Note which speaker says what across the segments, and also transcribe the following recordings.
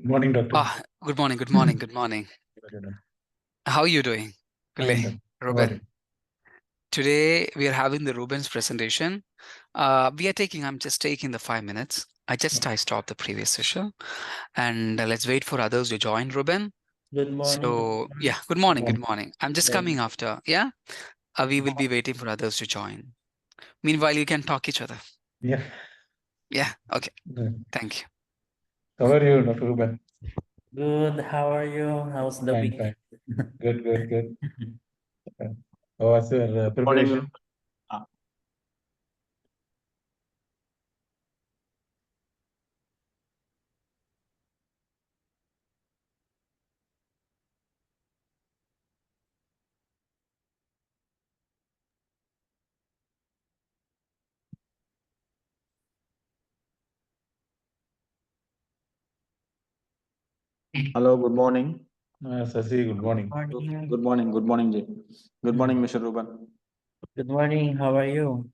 Speaker 1: Good morning, doctor.
Speaker 2: Good morning, good morning, good morning. How are you doing?
Speaker 1: Fine, doctor. How are
Speaker 2: Ruben.
Speaker 1: you?
Speaker 2: Today we are having the Ruben's presentation. I'm just taking the 5 minutes. I stopped the previous session and let's wait for others to join, Ruben.
Speaker 3: Good morning.
Speaker 2: So, yeah, good morning,
Speaker 1: Good
Speaker 2: good morning. I'm just
Speaker 3: Good
Speaker 2: coming after, yeah? We will be waiting for others to join. Meanwhile, you can talk each other.
Speaker 1: Yeah.
Speaker 2: Yeah, okay.
Speaker 1: Good.
Speaker 2: Thank you.
Speaker 1: How are you, Dr. Ruben?
Speaker 3: Good. How are you? How's the
Speaker 1: Fine,
Speaker 3: week?
Speaker 1: fine. Good. How was your preparation?
Speaker 4: Hello, good morning.
Speaker 1: Sasi, good morning.
Speaker 4: Good morning, Jay. Good morning, Mr. Ruben.
Speaker 3: Good morning. How are you?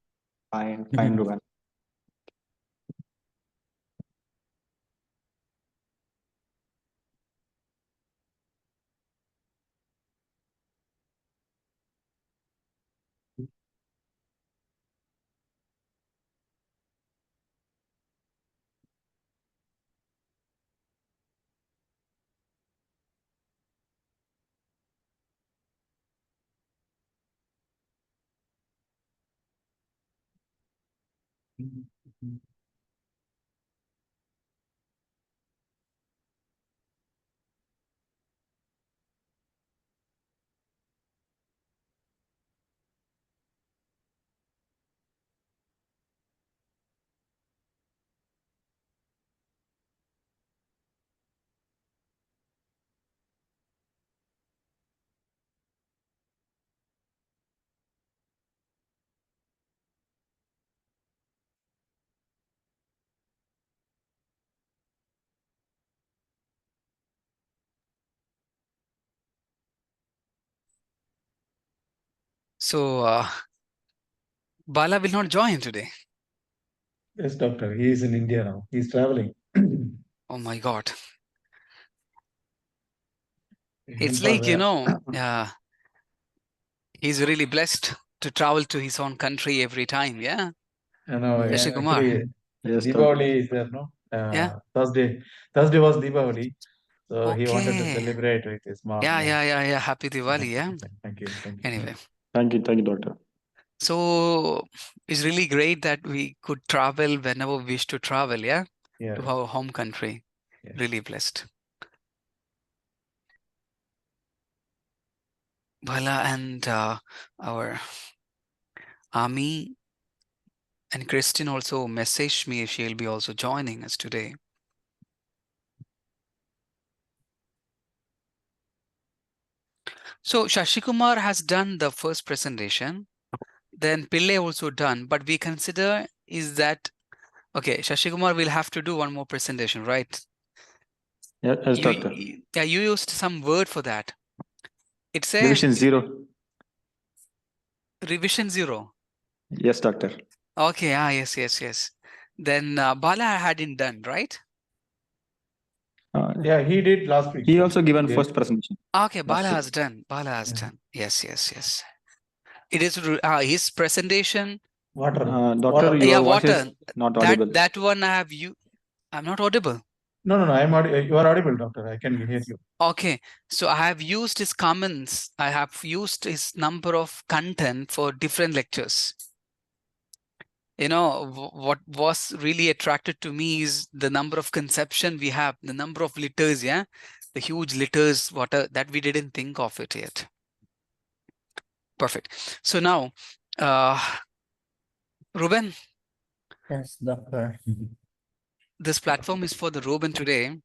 Speaker 4: Fine, Ruben.
Speaker 2: So, Bala will not join today.
Speaker 1: Yes, doctor. He is in India now. He's traveling.
Speaker 2: Oh my God.
Speaker 1: Even
Speaker 2: It's
Speaker 1: for
Speaker 2: like, he's really blessed to travel to his own country every time, yeah?
Speaker 1: I know,
Speaker 2: Shashi
Speaker 1: yeah,
Speaker 2: Kumar.
Speaker 1: actually,
Speaker 4: Yes,
Speaker 1: Deepavali is there, no?
Speaker 2: Yeah.
Speaker 1: Thursday was Deepavali. So he wanted to
Speaker 2: Okay.
Speaker 1: celebrate with his mom.
Speaker 2: Yeah. Happy Diwali, yeah?
Speaker 1: Thank you.
Speaker 2: Anyway,
Speaker 4: Thank you, doctor.
Speaker 2: so it's really great that we could travel whenever we wish to travel, yeah?
Speaker 1: Yeah.
Speaker 2: To our home country.
Speaker 1: Yeah.
Speaker 2: Really blessed. Bala and our Ami and Christine also messaged me if she'll be also joining us today. So Shashi Kumar has done the first presentation, then Pillai also done, but we consider is that, okay, Shashi Kumar will have to do one more presentation, right?
Speaker 4: Yes, doctor.
Speaker 2: Yeah, you used some word for that. It says
Speaker 4: Revision 0.
Speaker 2: Revision 0.
Speaker 4: Yes, doctor.
Speaker 2: Okay, yes. Then Bala hadn't done, right?
Speaker 1: Yeah, he did last week.
Speaker 4: He also given first presentation.
Speaker 2: Okay, Bala
Speaker 4: week.
Speaker 2: has done. Yes. It is his presentation.
Speaker 1: Water.
Speaker 4: Doctor, your voice
Speaker 2: water.
Speaker 4: is not audible.
Speaker 2: That one I have you. I'm not audible.
Speaker 1: No, you are audible, doctor. I can hear you.
Speaker 2: Okay, so I have used his comments. I have used his number of content for different lectures. You know, what was really attracted to me is the number of conception we have, the number of litters, yeah? The huge litters, that we didn't think of it yet. Perfect. So now, Ruben.
Speaker 3: Yes, doctor.
Speaker 2: This platform is for the Ruben today.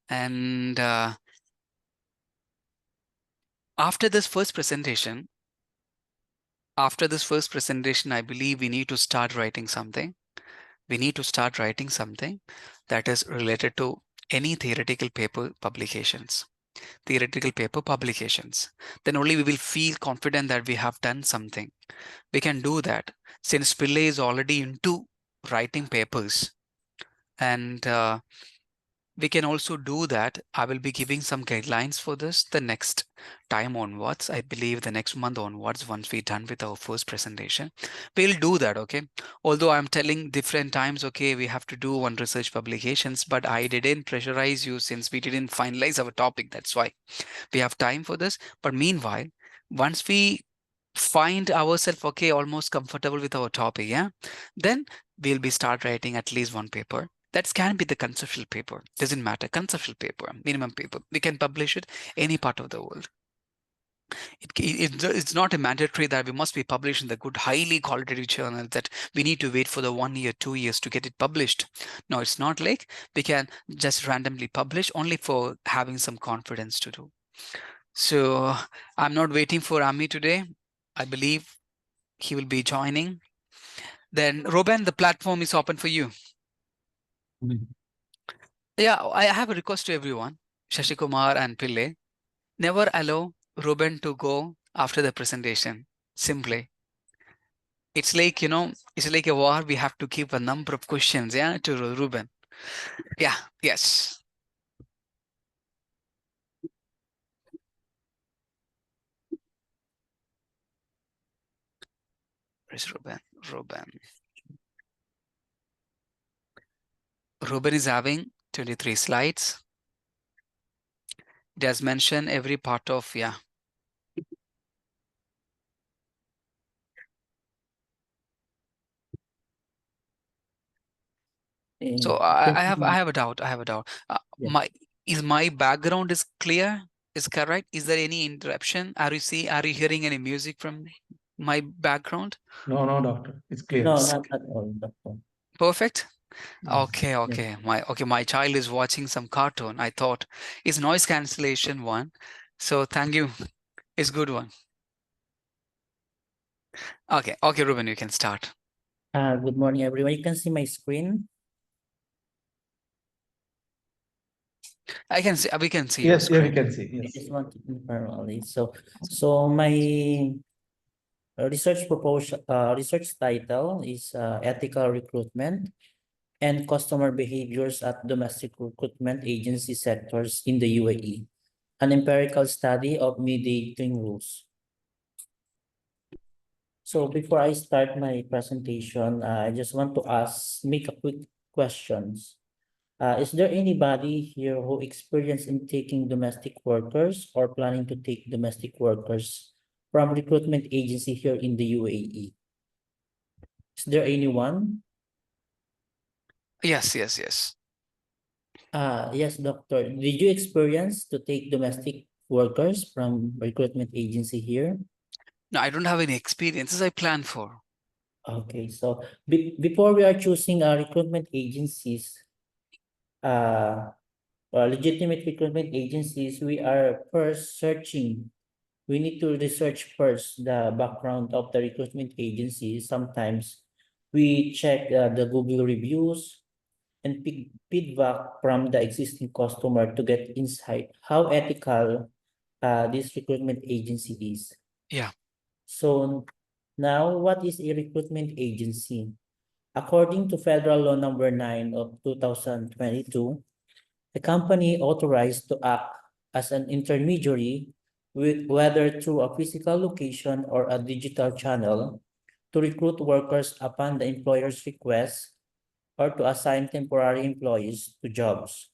Speaker 2: And after this first presentation, I believe we need to start writing something. We need to start writing something that is related to any theoretical paper publications. Then only we will feel confident that we have done something. We can do that since Pillai is already into writing papers. And we can also do that. I will be giving some guidelines for this the next time onwards. I believe the next month onwards, once we're done with our first presentation, we'll do that, okay? Although I'm telling different times, okay, we have to do one research publications, but I didn't pressurize you since we didn't finalize our topic. That's why we have time for this. But meanwhile, once we find ourselves, okay, almost comfortable with our topic, yeah, then we'll be start writing at least one paper. That can be the conceptual paper, doesn't matter, conceptual paper, minimum paper. We can publish it any part of the world. It's not a mandatory that we must be published in the good, highly qualitative journal, that we need to wait for the 1 year, 2 years to get it published. No, it's not like we can just randomly publish only for having some confidence to do. So I'm not waiting for Ami today. I believe he will be joining. Then Ruben, the platform is open for you. Yeah, I have a request to everyone, Shashikumar and Pillai. Never allow Ruben to go after the presentation. Simply. It's like, you know, it's like a war. We have to keep a number of questions, yeah, to Ruben. Yeah, yes. Where's Ruben? Ruben is having 23 slides. It has mentioned every part of, yeah. So I have a doubt.
Speaker 3: Yeah.
Speaker 2: My background is clear? Is correct? Is there any interruption? Are you hearing any music from my background?
Speaker 1: No, no, doctor. It's clear.
Speaker 3: No, not at all, doctor.
Speaker 2: Perfect.
Speaker 1: Yes.
Speaker 2: Okay. My child is watching some cartoon. I thought it's noise cancellation one. So thank you. It's good one. Okay, Ruben, you can start.
Speaker 3: Good morning, everyone. You can see my screen.
Speaker 2: I can see. We can see.
Speaker 1: Yes,
Speaker 2: your
Speaker 1: yeah, we
Speaker 2: screen.
Speaker 1: can see.
Speaker 3: I
Speaker 1: Yes.
Speaker 3: just want to confirm only. So my research title is ethical recruitment and customer behaviors at domestic recruitment agency sectors in the UAE, an empirical study of mediating rules. So before I start my presentation, I just want to make a quick questions. Is there anybody here who experienced in taking domestic workers or planning to take domestic workers from recruitment agency here in the UAE? Is there anyone?
Speaker 2: Yes.
Speaker 3: Yes, doctor. Did you experience to take domestic workers from recruitment agency here?
Speaker 2: No, I don't have any experiences. I plan for.
Speaker 3: Okay, so before we are choosing recruitment agencies, legitimate recruitment agencies, we are first searching. We need to research first the background of the recruitment agency. Sometimes we check the Google reviews and feedback from the existing customer to get insight how ethical this recruitment agency is.
Speaker 2: Yeah.
Speaker 3: So now, what is a recruitment agency? According to Federal Law Number 9 of 2022, the company authorized to act as an intermediary, whether through a physical location or a digital channel, to recruit workers upon the employer's request or to assign temporary employees to jobs.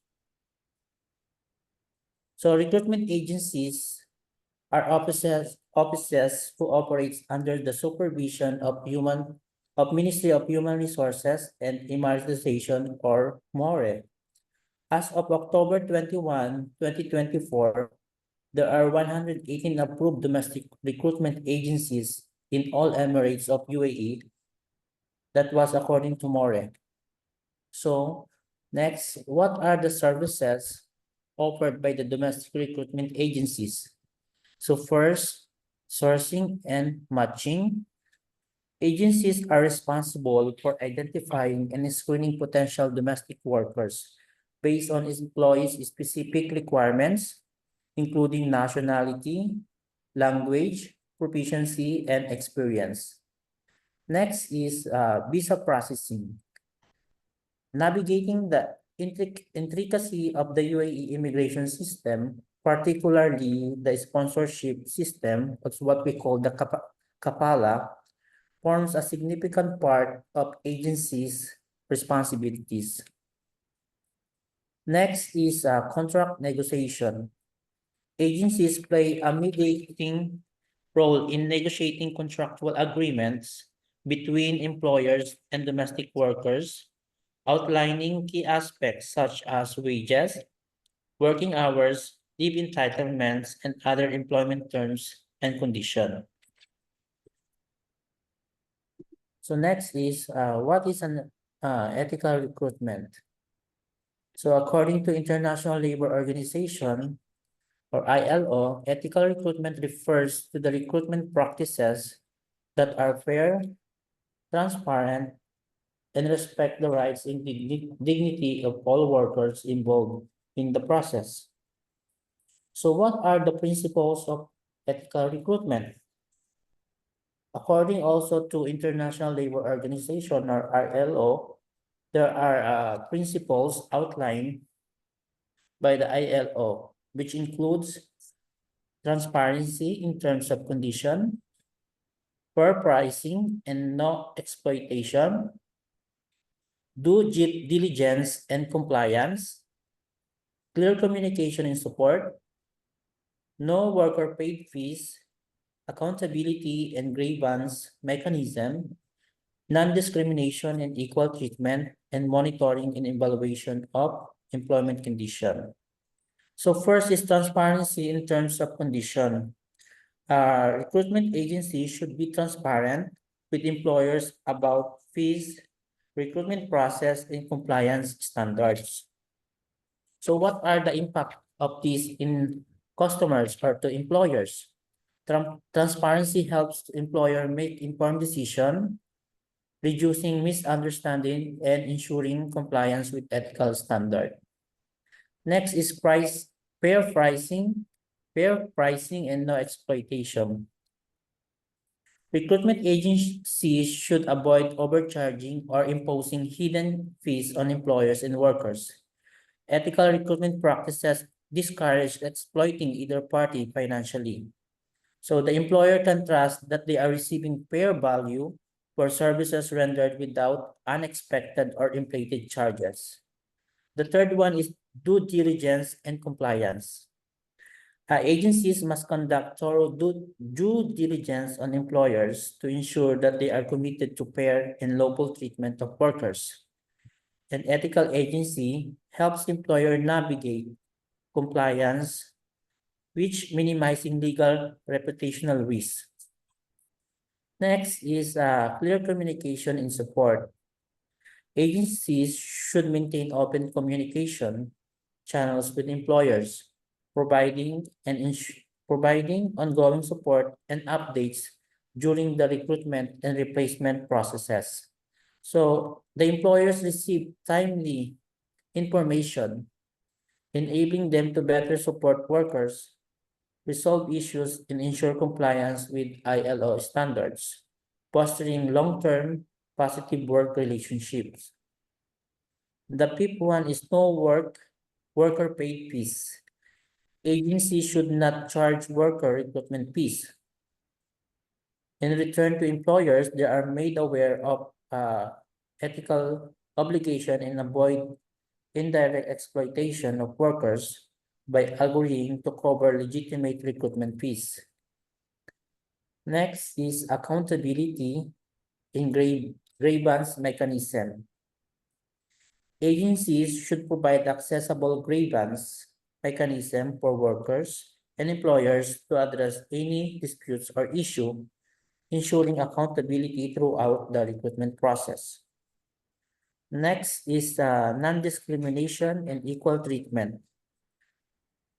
Speaker 3: So recruitment agencies are offices who operates under the supervision of Ministry of Human Resources and Immunization, or MORE. As of October 21, 2024, there are 118 approved domestic recruitment agencies in all Emirates of UAE. That was according to MORE. So next, what are the services offered by the domestic recruitment agencies? So first, sourcing and matching. Agencies are responsible for identifying and screening potential domestic workers based on employees' specific requirements, including nationality, language, proficiency, and experience. Next is visa processing. Navigating the intricacy of the UAE immigration system, particularly the sponsorship system, that's what we call the kapala, forms a significant part of agencies' responsibilities. Next is contract negotiation. Agencies play a mediating role in negotiating contractual agreements between employers and domestic workers, outlining key aspects such as wages, working hours, leave entitlements, and other employment terms and conditions. So next is what is an ethical recruitment? So according to International Labor Organization, or ILO, ethical recruitment refers to the recruitment practices that are fair, transparent, and respect the rights and dignity of all workers involved in the process. So what are the principles of ethical recruitment? According also to International Labor Organization, or ILO, there are principles outlined by the ILO, which includes transparency in terms of condition, fair pricing and no exploitation, due diligence and compliance, clear communication and support, no worker paid fees, accountability and grievance mechanism, non-discrimination and equal treatment, and monitoring and evaluation of employment condition. So first is transparency in terms of condition. Recruitment agencies should be transparent with employers about fees, recruitment process, and compliance standards. So what are the impact of these in customers or to employers? Transparency helps the employer make informed decision, reducing misunderstanding and ensuring compliance with ethical standard. Next is fair pricing and no exploitation. Recruitment agencies should avoid overcharging or imposing hidden fees on employers and workers. Ethical recruitment practices discourage exploiting either party financially. So the employer can trust that they are receiving fair value for services rendered without unexpected or inflated charges. The third one is due diligence and compliance. Agencies must conduct thorough due diligence on employers to ensure that they are committed to fair and lawful treatment of workers. An ethical agency helps employer navigate compliance, which minimizing legal reputational risks. Next is clear communication and support. Agencies should maintain open communication channels with employers, providing ongoing support and updates during the recruitment and replacement processes. So the employers receive timely information, enabling them to better support workers, resolve issues, and ensure compliance with ILO standards, fostering long-term positive work relationships. The fifth one is no worker paid fees. Agencies should not charge worker recruitment fees. In return to employers, they are made aware of ethical obligation and avoid indirect exploitation of workers by agreeing to cover legitimate recruitment fees. Next is accountability in grievance mechanism. Agencies should provide accessible grievance mechanism for workers and employers to address any disputes or issue, ensuring accountability throughout the recruitment process. Next is non-discrimination and equal treatment.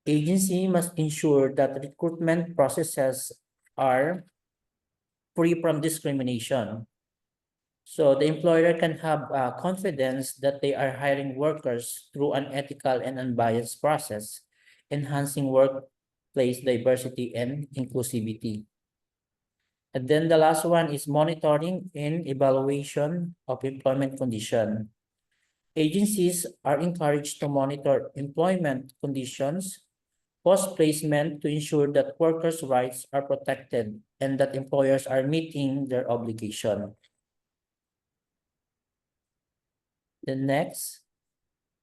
Speaker 3: Agency must ensure that recruitment processes are free from discrimination. So the employer can have confidence that they are hiring workers through an ethical and unbiased process, enhancing workplace diversity and inclusivity. And then the last one is monitoring and evaluation of employment condition. Agencies are encouraged to monitor employment conditions post-placement to ensure that workers' rights are protected and that employers are meeting their obligation. The next,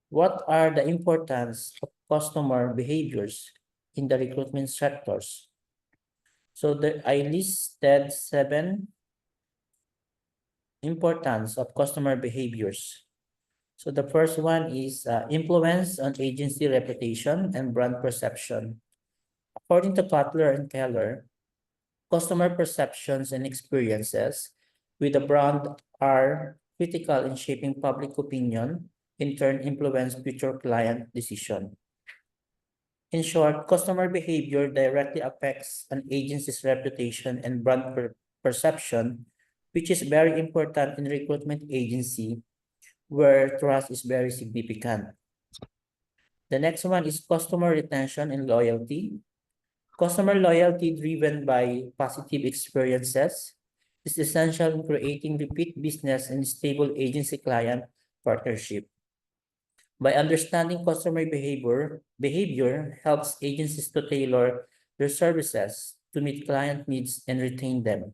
Speaker 3: what are the importance of customer behaviors in the recruitment sectors? So I listed 7 importance of customer behaviors. So the first one is influence on agency reputation and brand perception. According to Cutler and Keller, customer perceptions and experiences with a brand are critical in shaping public opinion, in turn influence future client decision. In short, customer behavior directly affects an agency's reputation and brand perception, which is very important in recruitment agency where trust is very significant. The next one is customer retention and loyalty. Customer loyalty driven by positive experiences is essential in creating repeat business and stable agency-client partnership. By understanding customer behavior helps agencies to tailor their services to meet client needs and retain them.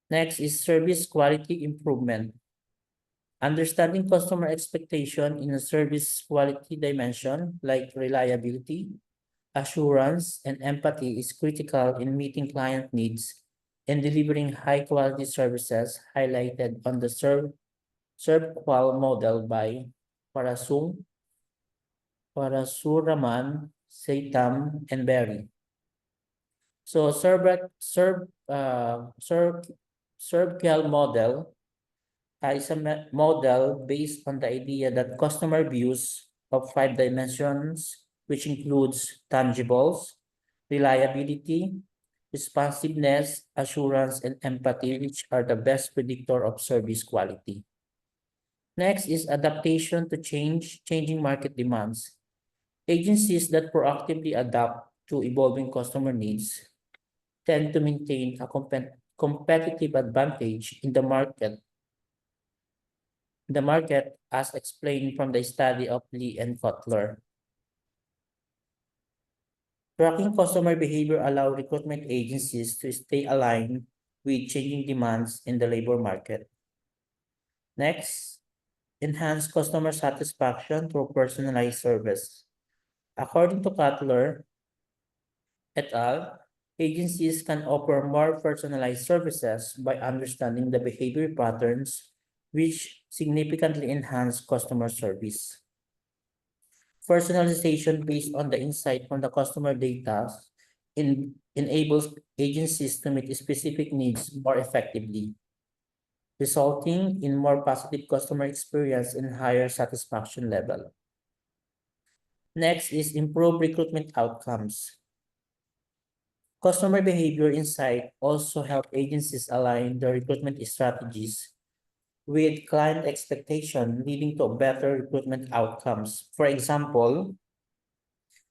Speaker 3: Next is service quality improvement. Understanding customer expectation in a service quality dimension like reliability, assurance, and empathy is critical in meeting client needs and delivering high-quality services highlighted on the ServQual model by Parasuraman, Seitam, and Berry. So ServQual model is a model based on the idea that customer views of 5 dimensions, which includes tangibles, reliability, responsiveness, assurance, and empathy, which are the best predictor of service quality. Next is adaptation to changing market demands. Agencies that proactively adapt to evolving customer needs tend to maintain a competitive advantage in the market as explained from the study of Lee and Kotler. Tracking customer behavior allows recruitment agencies to stay aligned with changing demands in the labor market. Next, enhance customer satisfaction through personalized service. According to Kotler et al., agencies can offer more personalized services by understanding the behavior patterns, which significantly enhance customer service. Personalization based on the insight from the customer data enables agencies to meet specific needs more effectively, resulting in more positive customer experience and higher satisfaction level. Next is improve recruitment outcomes. Customer behavior insight also help agencies align their recruitment strategies with client expectation, leading to better recruitment outcomes. For example,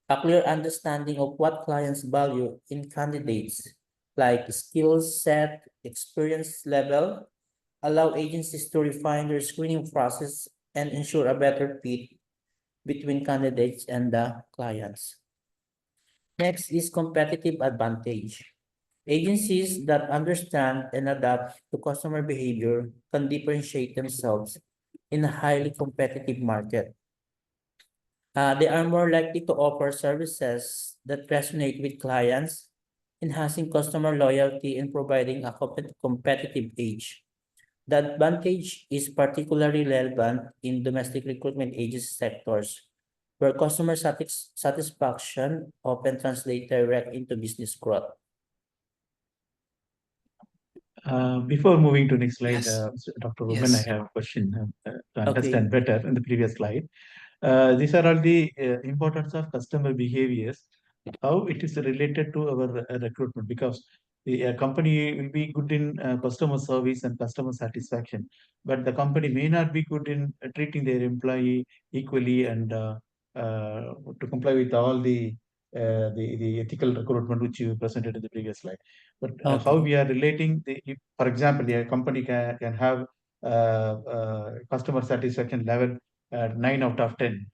Speaker 3: a clear understanding of what clients value in candidates, like skill set, experience level, allow agencies to refine their screening process and ensure a better fit between candidates and the clients. Next is competitive advantage. Agencies that understand and adapt to customer behavior can differentiate themselves in a highly competitive market. They are more likely to offer services that resonate with clients, enhancing customer loyalty and providing a competitive edge. The advantage is particularly relevant in domestic recruitment agency sectors, where customer satisfaction often translates direct into business growth.
Speaker 1: Before moving to next slide,
Speaker 2: Yes.
Speaker 1: Dr. Ruben, I
Speaker 2: Yes.
Speaker 1: have a question to
Speaker 3: Okay.
Speaker 1: understand better in the previous slide. These are all the importance of customer behaviors, how it is related to our recruitment, because the company will be good in customer service and customer satisfaction, but the company may not be good in treating their employee equally and to comply with all the ethical recruitment which you presented in the previous slide. But how
Speaker 3: Okay.
Speaker 1: we are relating, for example, a company can have customer satisfaction level 9 out of 10.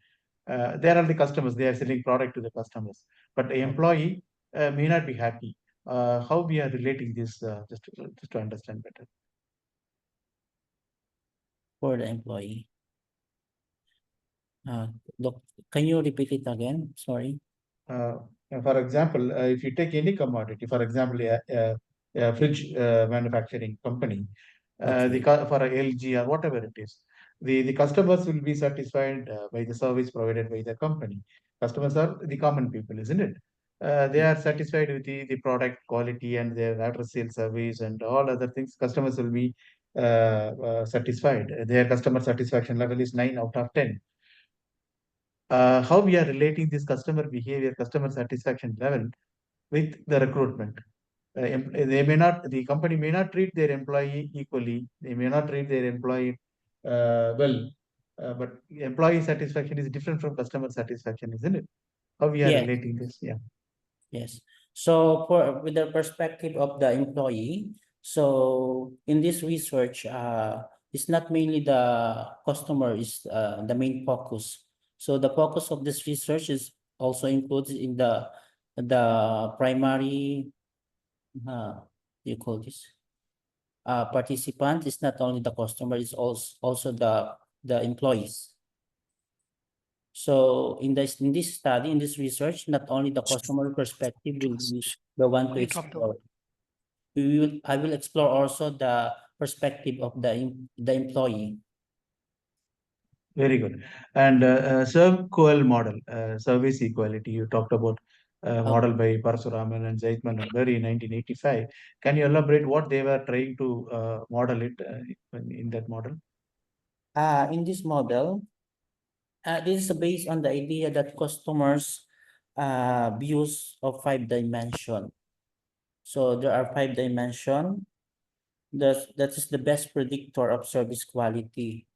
Speaker 1: There are the customers, they are selling product to the customers, but the employee may not be happy. How we are relating this, just to understand better.
Speaker 3: For the employee. Doc, can you repeat it again? Sorry.
Speaker 1: For example, if you take any commodity, for example, a fridge manufacturing company,
Speaker 3: Okay.
Speaker 1: for a LG or whatever it is, the customers will be satisfied by the service provided by the company. Customers are the common people, isn't it? They
Speaker 3: Yeah.
Speaker 1: are satisfied with the product quality and their after sales service and all other things. Customers will be satisfied. Their customer satisfaction level is 9 out of 10. How we are relating this customer behavior, customer satisfaction level with the recruitment. The company may not treat their employee equally. They may not treat their employee well, but employee satisfaction is different from customer satisfaction, isn't it? How we are
Speaker 3: Yes.
Speaker 1: relating this? Yeah.
Speaker 3: Yes. So with the perspective of the employee, so in this research, it's not mainly the customer is the main focus. So the focus of this research is also includes in the primary you call this participant is not only the customer, it's also the employees. So in this study, in this research, not only the customer perspective will be the one to
Speaker 2: Why you dropped
Speaker 3: explore. I will explore also the perspective of the employee.
Speaker 1: Very good. And SERVQL model, service equality, you talked about model by Parasuraman and Zeitman and Berry in 1985. Can you elaborate what they were trying to model it in that model?
Speaker 3: In this model, this is based on the idea that customers views of 5 dimension. So there are 5 dimension. That is the best predictor of service quality.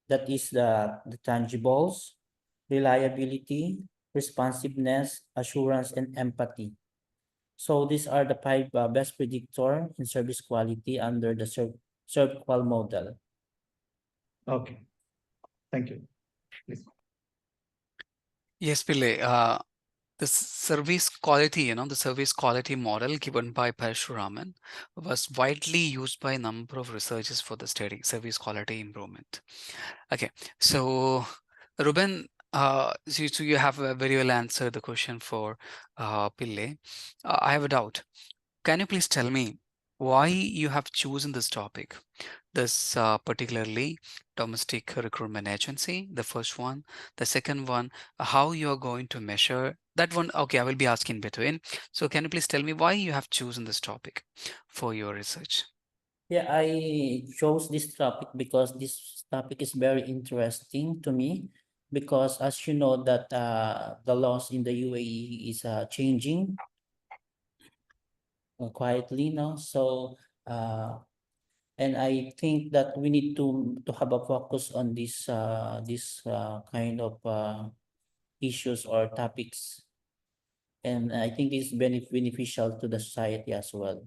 Speaker 3: That is the tangibles, reliability, responsiveness, assurance, and empathy. So these are the 5 best predictor in service quality under the SERVQL model.
Speaker 1: Okay, thank you. Please.
Speaker 2: Yes, Pillai. The service quality, the service quality model given by Parashuraman was widely used by a number of researchers for the study service quality improvement. Okay, so Ruben, so you have very well answered the question for Pillai. I have a doubt. Can you please tell me why you have chosen this topic? This particularly domestic recruitment agency, the first one. The second one, how you are going to measure that one. Okay, I will be asking between. So can you please tell me why you have chosen this topic for your research?
Speaker 3: Yeah, I chose this topic because this topic is very interesting to me, because as you know that the laws in the UAE is changing quietly now. So and I think that we need to have a focus on this kind of issues or topics, and I think this is beneficial to the society as well.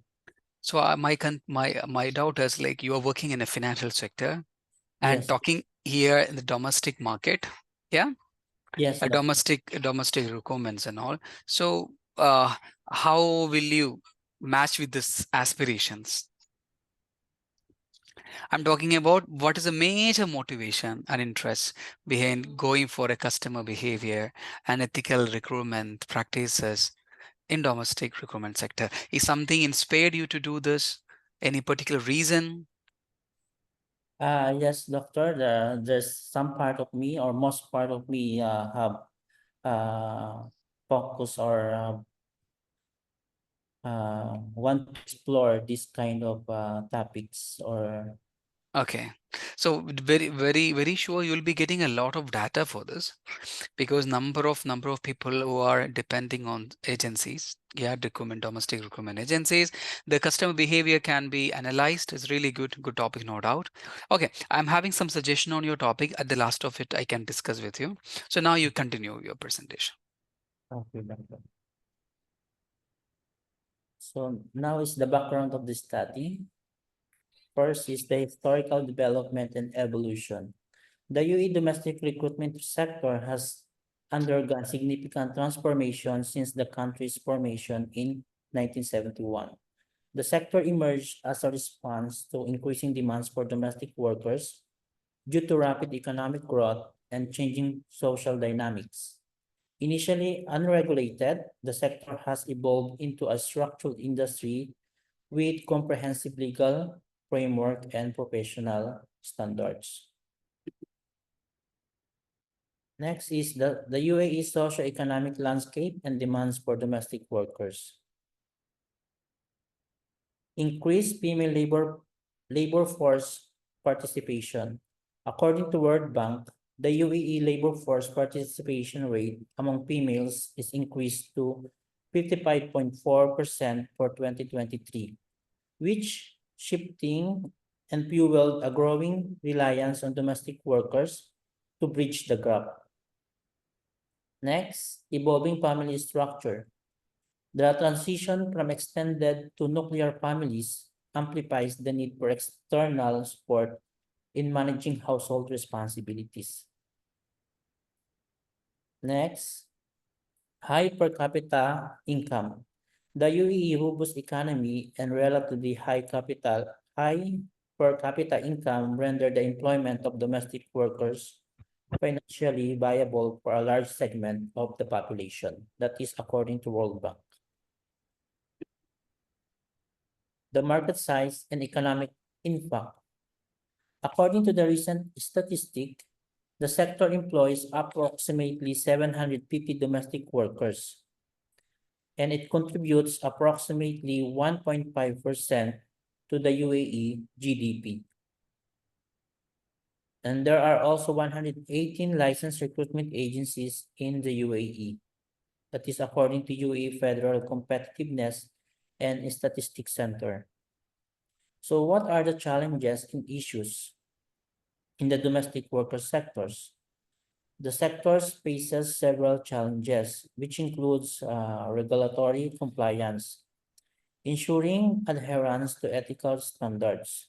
Speaker 2: So my doubt is, like, you are working in a financial sector and
Speaker 3: Yes.
Speaker 2: talking here in the domestic market, yeah,
Speaker 3: Yes.
Speaker 2: a domestic requirements and all. So how will you match with this aspirations? I'm talking about what is a major motivation and interest behind going for a customer behavior and ethical recruitment practices in domestic recruitment sector. Is something inspired you to do this? Any particular reason?
Speaker 3: Yes, doctor. There's some part of me, or most part of me, have focus or want to explore this kind of topics. Or
Speaker 2: Okay, so very sure you'll be getting a lot of data for this, because number of people who are depending on agencies, yeah, domestic recruitment agencies, the customer behavior can be analyzed. It's really good topic, no doubt. Okay, I'm having some suggestion on your topic. At the last of it, I can discuss with you. So now you continue your presentation.
Speaker 3: okay, doctor. So now is the background of the study. First is the historical development and evolution. The UAE domestic recruitment sector has undergone significant transformation since the country's formation in 1971. The sector emerged as a response to increasing demands for domestic workers due to rapid economic growth and changing social dynamics. Initially unregulated, the sector has evolved into a structured industry with comprehensive legal framework and professional standards. Next is the UAE socio-economic landscape and demands for domestic workers. Increased female labor force participation. According to World Bank, the UAE labor force participation rate among females is increased to 55.4% for 2023, which shifting and fueled a growing reliance on domestic workers to bridge the gap. Next, evolving family structure. The transition from extended to nuclear families amplifies the need for external support in managing household responsibilities. Next, high per capita income. The UAE robust economy and relatively high per capita income render the employment of domestic workers financially viable for a large segment of the population. That is according to World Bank. The market size and economic impact. According to the recent statistic, the sector employs approximately 750 domestic workers, and it contributes approximately 1.5% to the UAE GDP. And there are also 118 licensed recruitment agencies in the UAE. That is according to UAE Federal Competitiveness and Statistics Center. So what are the challenges and issues in the domestic worker sectors? The sectors faces several challenges, which includes regulatory compliance, ensuring adherence to ethical standards.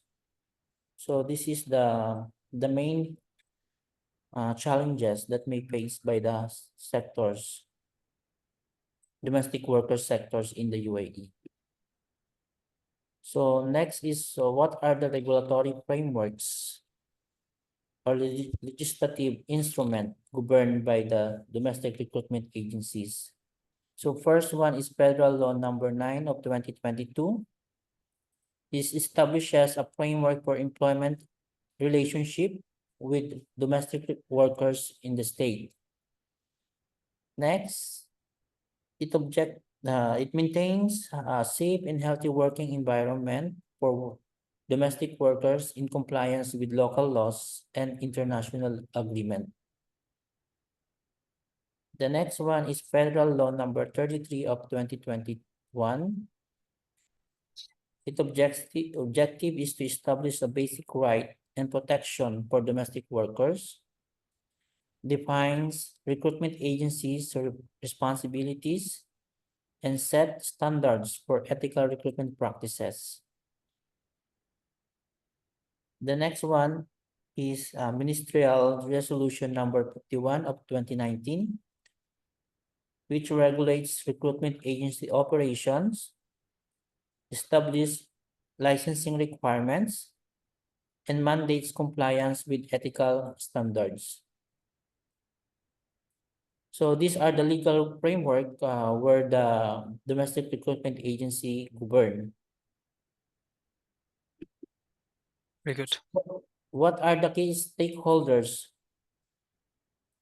Speaker 3: So this is the main challenges that may be faced by the sectors, domestic worker sectors in the UAE. So next is, what are the regulatory frameworks or legislative instrument governed by the domestic recruitment agencies? So first one is Federal Law number 9 of 2022. This establishes a framework for employment relationship with domestic workers in the state. Next, it maintains a safe and healthy working environment for domestic workers in compliance with local laws and international agreement. The next one is Federal Law number 33 of 2021. Its objective is to establish a basic right and protection for domestic workers, defines recruitment agencies' responsibilities, and set standards for ethical recruitment practices. The next one is Ministerial Resolution number 51 of 2019, which regulates recruitment agency operations, establishes licensing requirements, and mandates compliance with ethical standards. So these are the legal framework where the domestic recruitment agency govern.
Speaker 2: Very good.
Speaker 3: What are the key stakeholders?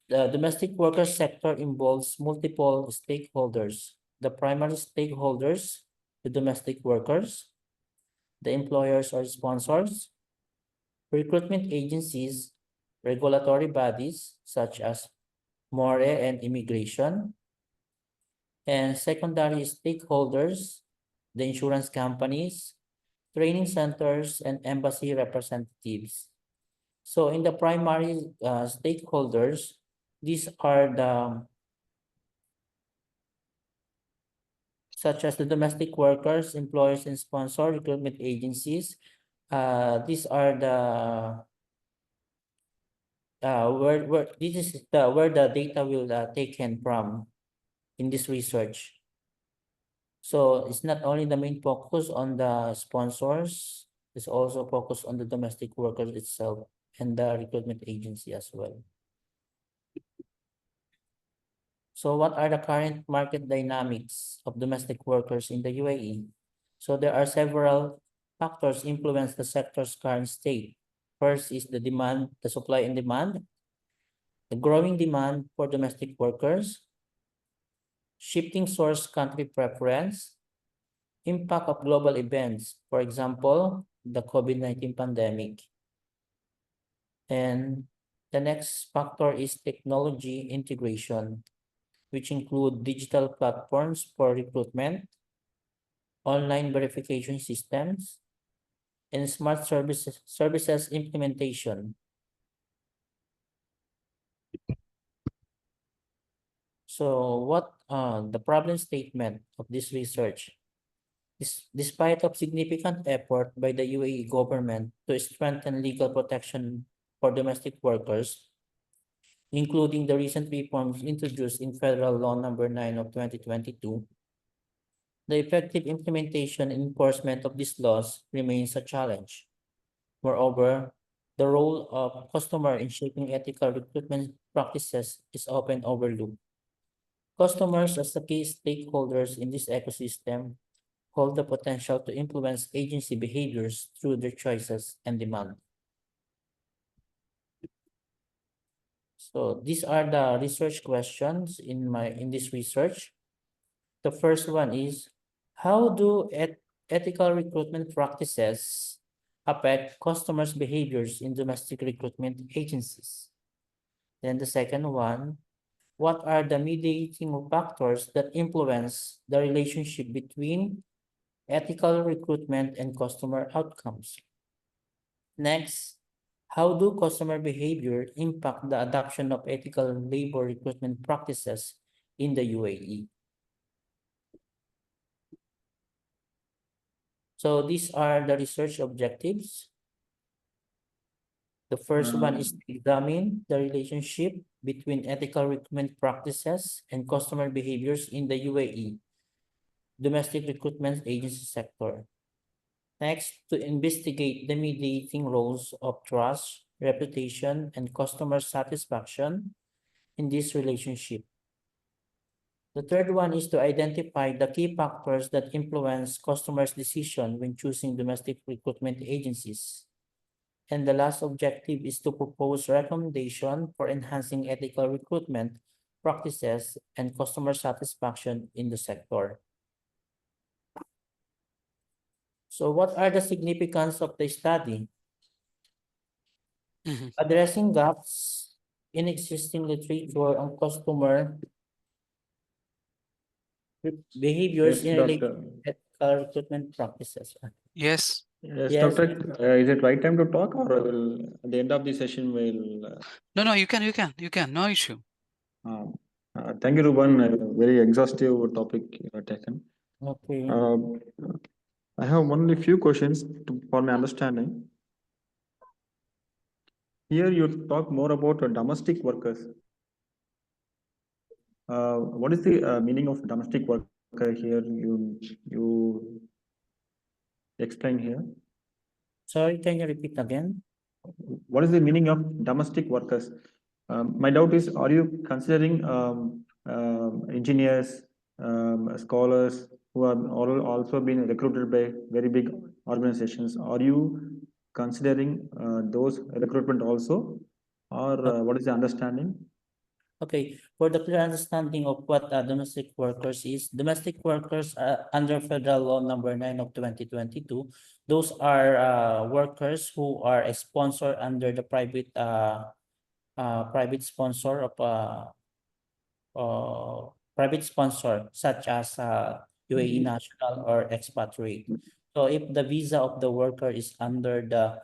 Speaker 3: The domestic worker sector involves multiple stakeholders. The primary stakeholders, the domestic workers, the employers or sponsors, recruitment agencies, regulatory bodies such as MORE and immigration, and secondary stakeholders, the insurance companies, training centers, and embassy representatives. So in the primary stakeholders, these are such as the domestic workers, employers and sponsor recruitment agencies, these are the where this is the where the data will taken from in this research. So it's not only the main focus on the sponsors, it's also focused on the domestic workers itself and the recruitment agency as well. So what are the current market dynamics of domestic workers in the UAE? So there are several factors influence the sector's current state. First is the demand, the supply and demand, the growing demand for domestic workers, shifting source country preference, impact of global events, for example, the COVID-19 pandemic. And the next factor is technology integration, which include digital platforms for recruitment, online verification systems, and smart services implementation. So what the problem statement of this research? Despite of significant effort by the UAE government to strengthen legal protection for domestic workers, including the recent reforms introduced in Federal Law Number 9 of 2022, the effective implementation and enforcement of these laws remains a challenge. Moreover, the role of customer in shaping ethical recruitment practices is often overlooked. Customers as the key stakeholders in this ecosystem hold the potential to influence agency behaviors through their choices and demand. So these are the research questions in this research. The first one is, how do ethical recruitment practices affect customers' behaviors in domestic recruitment agencies? Then the second one, what are the mediating factors that influence the relationship between ethical recruitment and customer outcomes? Next, how do customer behavior impact the adoption of ethical labor recruitment practices in the UAE? So these are the research objectives. The first one is to examine the relationship between ethical recruitment practices and customer behaviors in the UAE domestic recruitment agency sector. Next, to investigate the mediating roles of trust, reputation, and customer satisfaction in this relationship. The third one is to identify the key factors that influence customers' decision when choosing domestic recruitment agencies. And the last objective is to propose recommendation for enhancing ethical recruitment practices and customer satisfaction in the sector. So what are the significance of the study? Addressing gaps in existing literature on customer behaviors
Speaker 4: Yes,
Speaker 3: in relation
Speaker 4: doctor.
Speaker 3: to ethical recruitment practices.
Speaker 2: Yes.
Speaker 4: Yes,
Speaker 3: Yes.
Speaker 4: doctor. Is it right time to talk, or will at the end of the session we'll?
Speaker 2: No, you can, no issue.
Speaker 4: Thank you, Ruben. Very exhaustive topic you have taken.
Speaker 3: Okay.
Speaker 4: I have only few questions for my understanding. Here you talk more about domestic workers. What is the meaning of domestic worker here? You explain here.
Speaker 3: Sorry, can you repeat again?
Speaker 4: What is the meaning of domestic workers? My doubt is, are you considering engineers, scholars who have also been recruited by very big organizations? Are you considering those recruitment also, or what is the understanding?
Speaker 3: Okay, for the clear understanding of what domestic workers is, domestic workers under Federal Law Number 9 of 2022, those are workers who are a sponsor under the private sponsor of private sponsor such as UAE national or expatriate. So if the visa of the worker is under the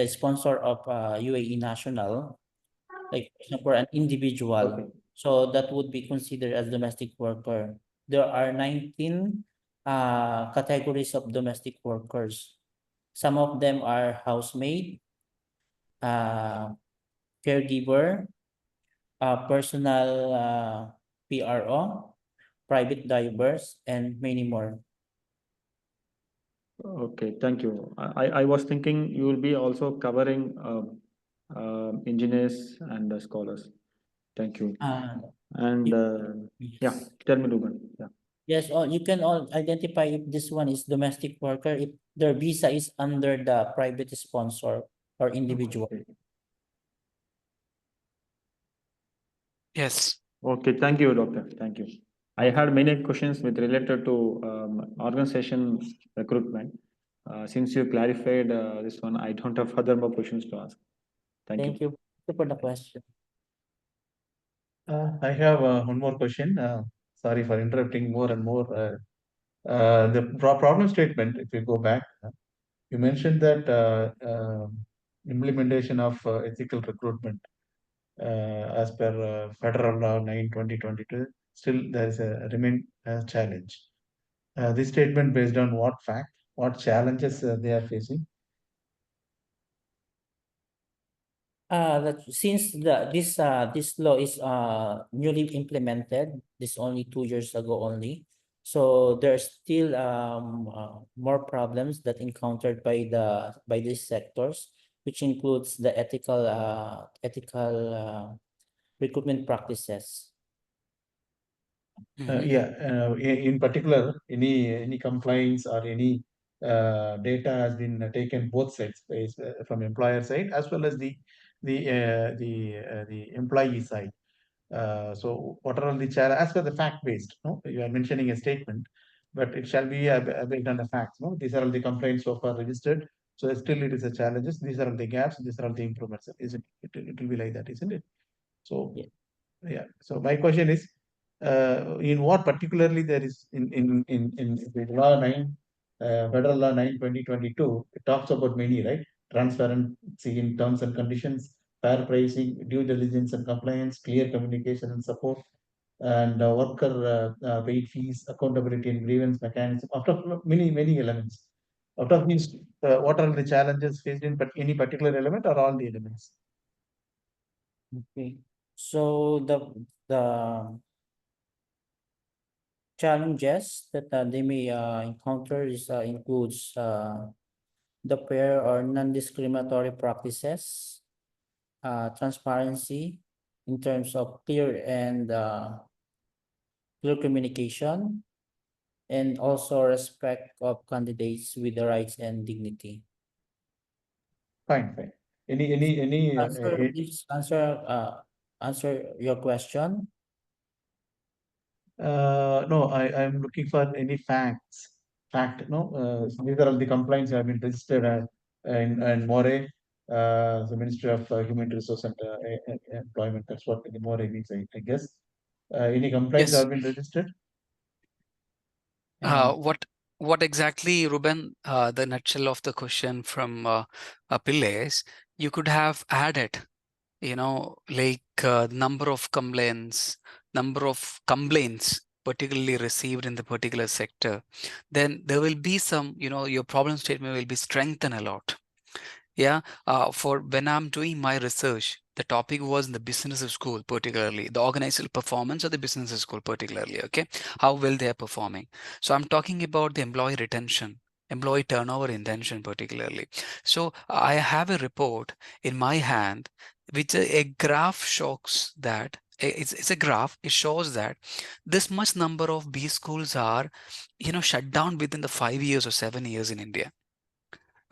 Speaker 3: sponsor of UAE national, like for an individual,
Speaker 4: Okay.
Speaker 3: so that would be considered as domestic worker. There are 19 categories of domestic workers. Some of them are housemaid, caregiver, personal PRO, private divers, and many more.
Speaker 4: Okay, thank you. I was thinking you will be also covering engineers and scholars. Thank you. And yeah,
Speaker 3: Yes.
Speaker 4: tell me, Ruben. Yeah.
Speaker 3: Yes, you can all identify if this one is domestic worker, if their visa is under the private sponsor or individual.
Speaker 4: Okay.
Speaker 2: Yes.
Speaker 4: Okay, thank you, doctor. Thank you. I had many questions with related to organization recruitment. Since you clarified this one, I don't have further more questions to ask. Thank you.
Speaker 3: Thank you for the question.
Speaker 1: I have one more question. Sorry for interrupting more and more. The problem statement, if you go back, you mentioned that implementation of ethical recruitment as per Federal Law 9/2022, still there is a remain a challenge. This statement based on what fact, what challenges they are facing?
Speaker 3: That since this law is newly implemented, this only 2 years ago only, so there's still more problems that encountered by these sectors, which includes the ethical recruitment practices.
Speaker 2: Mhm.
Speaker 1: Yeah, in particular, any complaints or any data has been taken both sides, from employer side as well as the employee side. So what are all the challenges as per the fact based? No, you are mentioning a statement, but it shall be based on the facts. No, these are all the complaints so far registered. So still it is a challenges. These are all the gaps. These are all the improvements. Isn't it? It will be like that, isn't it? So
Speaker 3: Yeah.
Speaker 1: yeah. So my question is, in what particularly there is in the law 9, federal law 9/2022, it talks about many, right? Transparency in terms and conditions, fair pricing, due diligence and compliance, clear communication and support, and worker paid fees, accountability and grievance mechanism. After many elements. Out of these, what are the challenges faced in any particular element or all the elements?
Speaker 3: Okay. So the challenges that they may encounter includes the fair or non-discriminatory practices, transparency in terms of clear communication, and also respect of candidates with the rights and dignity.
Speaker 1: Fine. Any
Speaker 3: Answer your question.
Speaker 1: No, I'm looking for any facts. Fact, no. These are all the complaints have been registered in More, the Ministry of Human Resource and Employment. That's what the More means, I guess. Any complaints
Speaker 2: Yes.
Speaker 1: have been registered?
Speaker 2: What exactly, Ruben, the nutshell of the question from Pillai is, you could have added, like number of complaints, particularly received in the particular sector, then there will be some, your problem statement will be strengthened a lot. Yeah, for when I'm doing my research, the topic was in the business school, particularly the organizational performance of the business school, particularly. Okay, how well they are performing. So I'm talking about the employee retention, employee turnover intention, particularly. So I have a report in my hand, which a graph shows that it's a graph. It shows that this much number of B schools are, shut down within the 5 years or 7 years in India.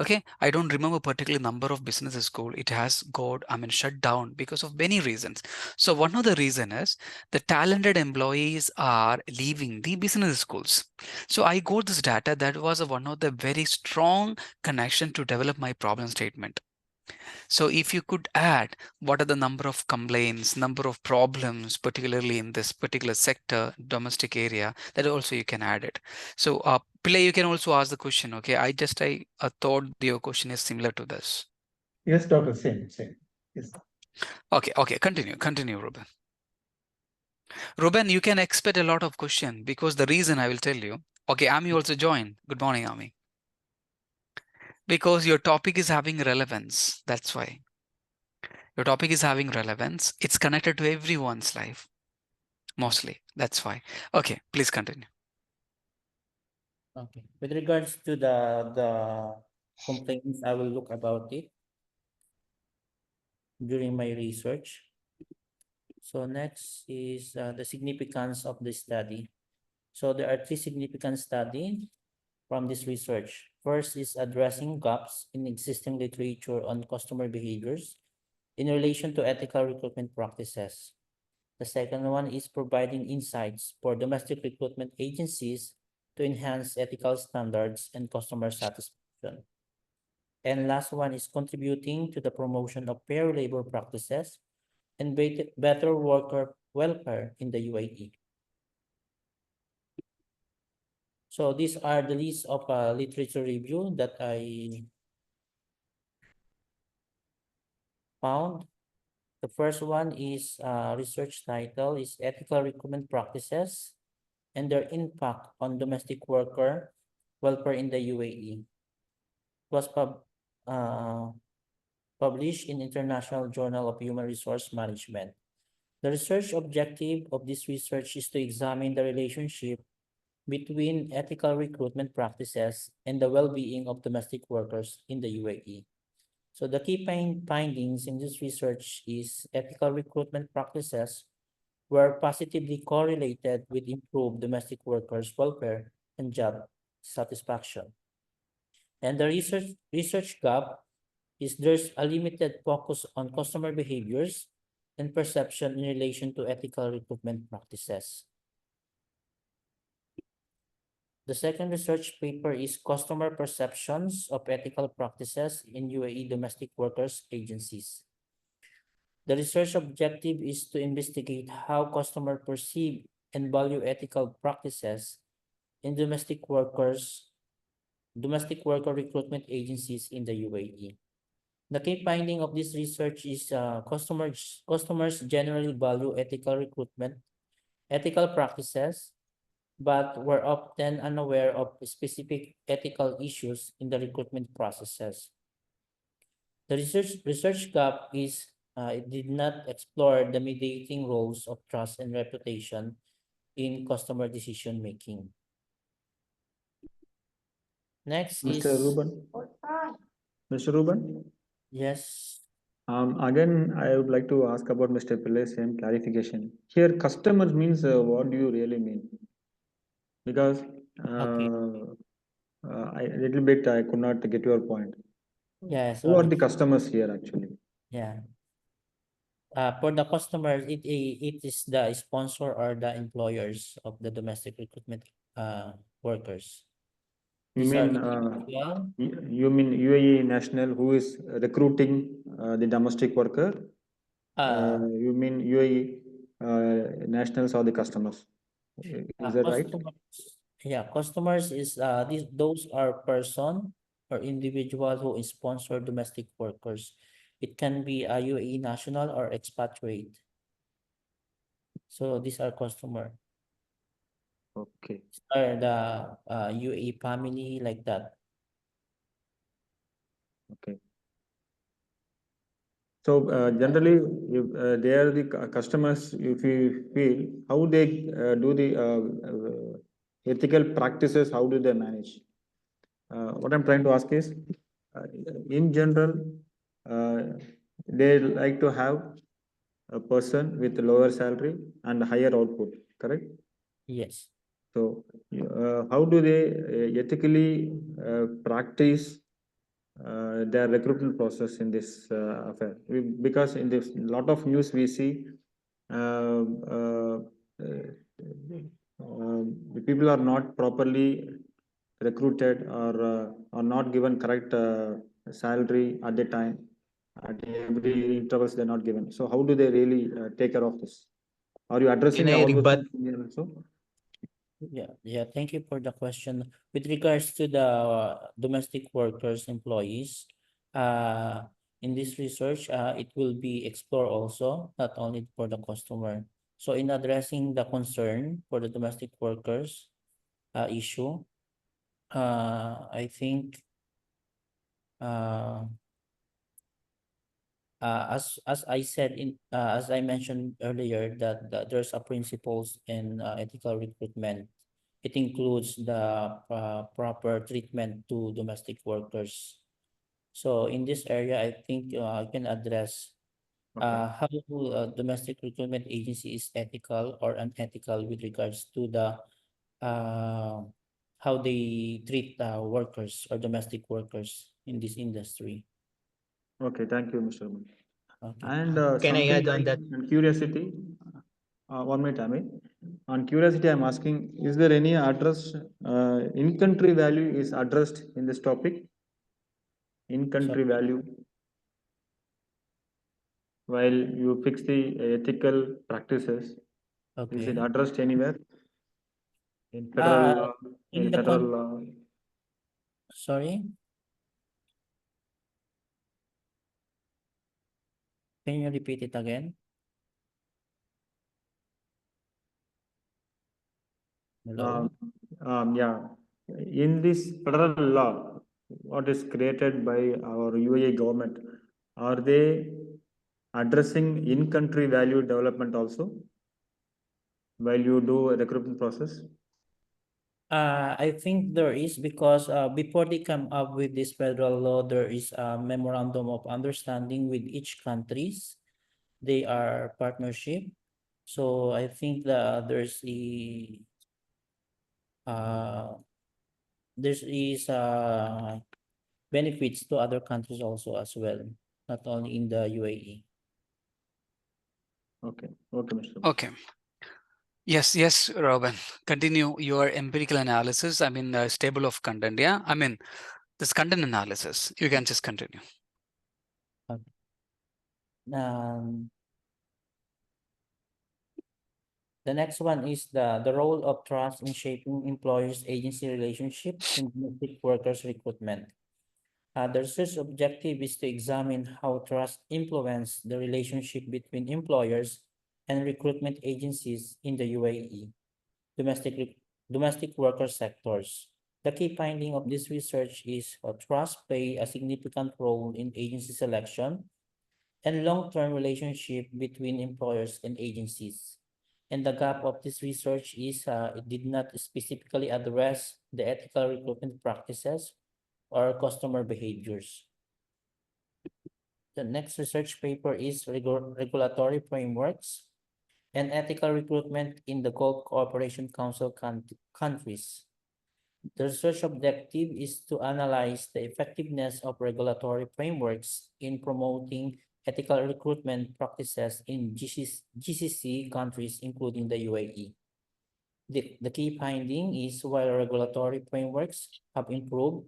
Speaker 2: Okay, I don't remember particular number of business school. It has got, shut down because of many reasons. So one of the reason is the talented employees are leaving the business schools. So I got this data that was one of the very strong connection to develop my problem statement. So if you could add what are the number of complaints, number of problems, particularly in this particular sector, domestic area, that also you can add it. So Pillai, you can also ask the question. Okay, I thought your question is similar to this.
Speaker 1: Yes, doctor, same. Yes.
Speaker 2: Okay, continue, Ruben. Ruben, you can expect a lot of question because the reason I will tell you, Okay, Ami also joined. Good morning, Ami. Because your topic is having relevance. That's why. Your topic is having relevance. It's connected to everyone's life. Mostly. That's why. Okay, please continue.
Speaker 3: Okay. With regards to the complaints, I will look about it during my research. So next is the significance of the study. So there are three significant studies from this research. First is addressing gaps in existing literature on customer behaviors in relation to ethical recruitment practices. The second one is providing insights for domestic recruitment agencies to enhance ethical standards and customer satisfaction. And last one is contributing to the promotion of fair labor practices and better worker welfare in the UAE. So these are the list of literature review that I found. The first one is research title is Ethical Recruitment Practices and Their Impact on Domestic Worker Welfare in the UAE. It was published in International Journal of Human Resource Management. The research objective of this research is to examine the relationship between ethical recruitment practices and the well-being of domestic workers in the UAE. So the key findings in this research is ethical recruitment practices were positively correlated with improved domestic workers' welfare and job satisfaction. And the research gap is there's a limited focus on customer behaviors and perception in relation to ethical recruitment practices. The second research paper is Customer Perceptions of Ethical Practices in UAE Domestic Workers Agencies. The research objective is to investigate how customers perceive and value ethical practices in domestic worker recruitment agencies in the UAE. The key finding of this research is customers generally value ethical practices, but were often unaware of specific ethical issues in the recruitment processes. The research gap is it did not explore the mediating roles of trust and reputation in customer decision making. Next
Speaker 4: Mr.
Speaker 3: is
Speaker 4: Ruben. Mr. Ruben.
Speaker 3: yes.
Speaker 4: Again, I would like to ask about Mr. Pillai's same clarification. Here, customers means what do you really mean? Because
Speaker 3: Okay.
Speaker 4: a little bit I could not get your point.
Speaker 3: Yeah,
Speaker 4: Who are
Speaker 3: sorry.
Speaker 4: the customers here actually?
Speaker 3: Yeah. For the customers, it is the sponsor or the employers of the domestic recruitment workers.
Speaker 4: You
Speaker 3: These are
Speaker 4: mean
Speaker 3: individual.
Speaker 4: you mean UAE national who is recruiting the domestic worker? You mean UAE nationals or the customers? Is that right?
Speaker 3: Customers is those are person or individual who sponsor domestic workers. It can be a UAE national or expatriate. So these are customer.
Speaker 4: Okay.
Speaker 3: Are the UAE family like that.
Speaker 4: Okay. So generally, if they are the customers, if you feel how they do the ethical practices, how do they manage? What I'm trying to ask is, uh, in general, uh, they like to have a person with lower salary and higher output, correct?
Speaker 3: Yes.
Speaker 4: So, how do they ethically practice their recruitment process in this affair? Because in this lot of news we see, uh, uh, the people are not properly recruited or are not given correct salary at the time. At every intervals they're not given. So how do they really take care of this? Are you addressing all those things here also?
Speaker 3: Yeah. Thank you for the question. With regards to the domestic workers, employees, uh, in this research, it will be explored also, not only for the customer. So in addressing the concern for the domestic workers, issue. I think as I said as I mentioned earlier that there's a principles in ethical recruitment. It includes the proper treatment to domestic workers. So in this area, I think I can address
Speaker 4: Okay.
Speaker 3: how domestic recruitment agency is ethical or unethical with regards to the uh, how they treat workers or domestic workers in this industry.
Speaker 4: Okay, thank you, Mr. Raman.
Speaker 3: Okay.
Speaker 4: And
Speaker 5: Can I
Speaker 4: something
Speaker 5: add on
Speaker 4: like
Speaker 5: that?
Speaker 4: and curiosity. 1 minute, Ami. On curiosity, I'm asking: is there any address in-country value is addressed in this topic?
Speaker 3: So
Speaker 4: In-country value, while you fix the ethical practices, is it
Speaker 3: okay.
Speaker 4: addressed anywhere in federal
Speaker 3: Uh
Speaker 4: law?
Speaker 3: in
Speaker 4: In
Speaker 3: the
Speaker 4: federal
Speaker 3: con
Speaker 4: law?
Speaker 3: Sorry, can you repeat it again? Hello?
Speaker 4: Yeah, in this federal law, what is created by our UAE government, are they addressing in-country value development also while you do a recruitment process?
Speaker 3: I think there is because before they come up with this federal law, there is a memorandum of understanding with each countries. They are partnership. So I think that uh there is benefits to other countries also as well, not only in the UAE.
Speaker 4: Okay, okay, Mr.
Speaker 2: Okay. Yes, Robin. Continue your empirical analysis. I mean, table of content. Yeah. I mean, this content analysis. You can just continue.
Speaker 3: Um, the next one is the role of trust in shaping employers' agency relationship in domestic workers recruitment. The research objective is to examine how trust influence the relationship between employers and recruitment agencies in the UAE, domestic worker sectors. The key finding of this research is trust play a significant role in agency selection and long-term relationship between employers and agencies. And the gap of this research is it did not specifically address the ethical recruitment practices or customer behaviors. The next research paper is regulatory frameworks and ethical recruitment in the Gulf Cooperation Council countries. The research objective is to analyze the effectiveness of regulatory frameworks in promoting ethical recruitment practices in GCC countries, including the UAE. The key finding is while regulatory frameworks have improved,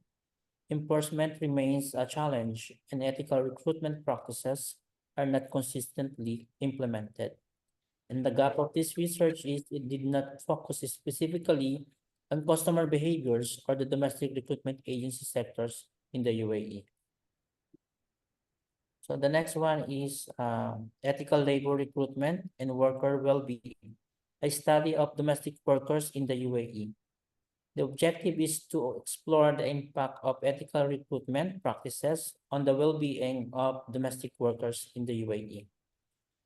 Speaker 3: enforcement remains a challenge and ethical recruitment practices are not consistently implemented. And the gap of this research is it did not focus specifically on customer behaviors or the domestic recruitment agency sectors in the UAE. So the next one is ethical labor recruitment and worker well-being, a study of domestic workers in the UAE. The objective is to explore the impact of ethical recruitment practices on the well-being of domestic workers in the UAE.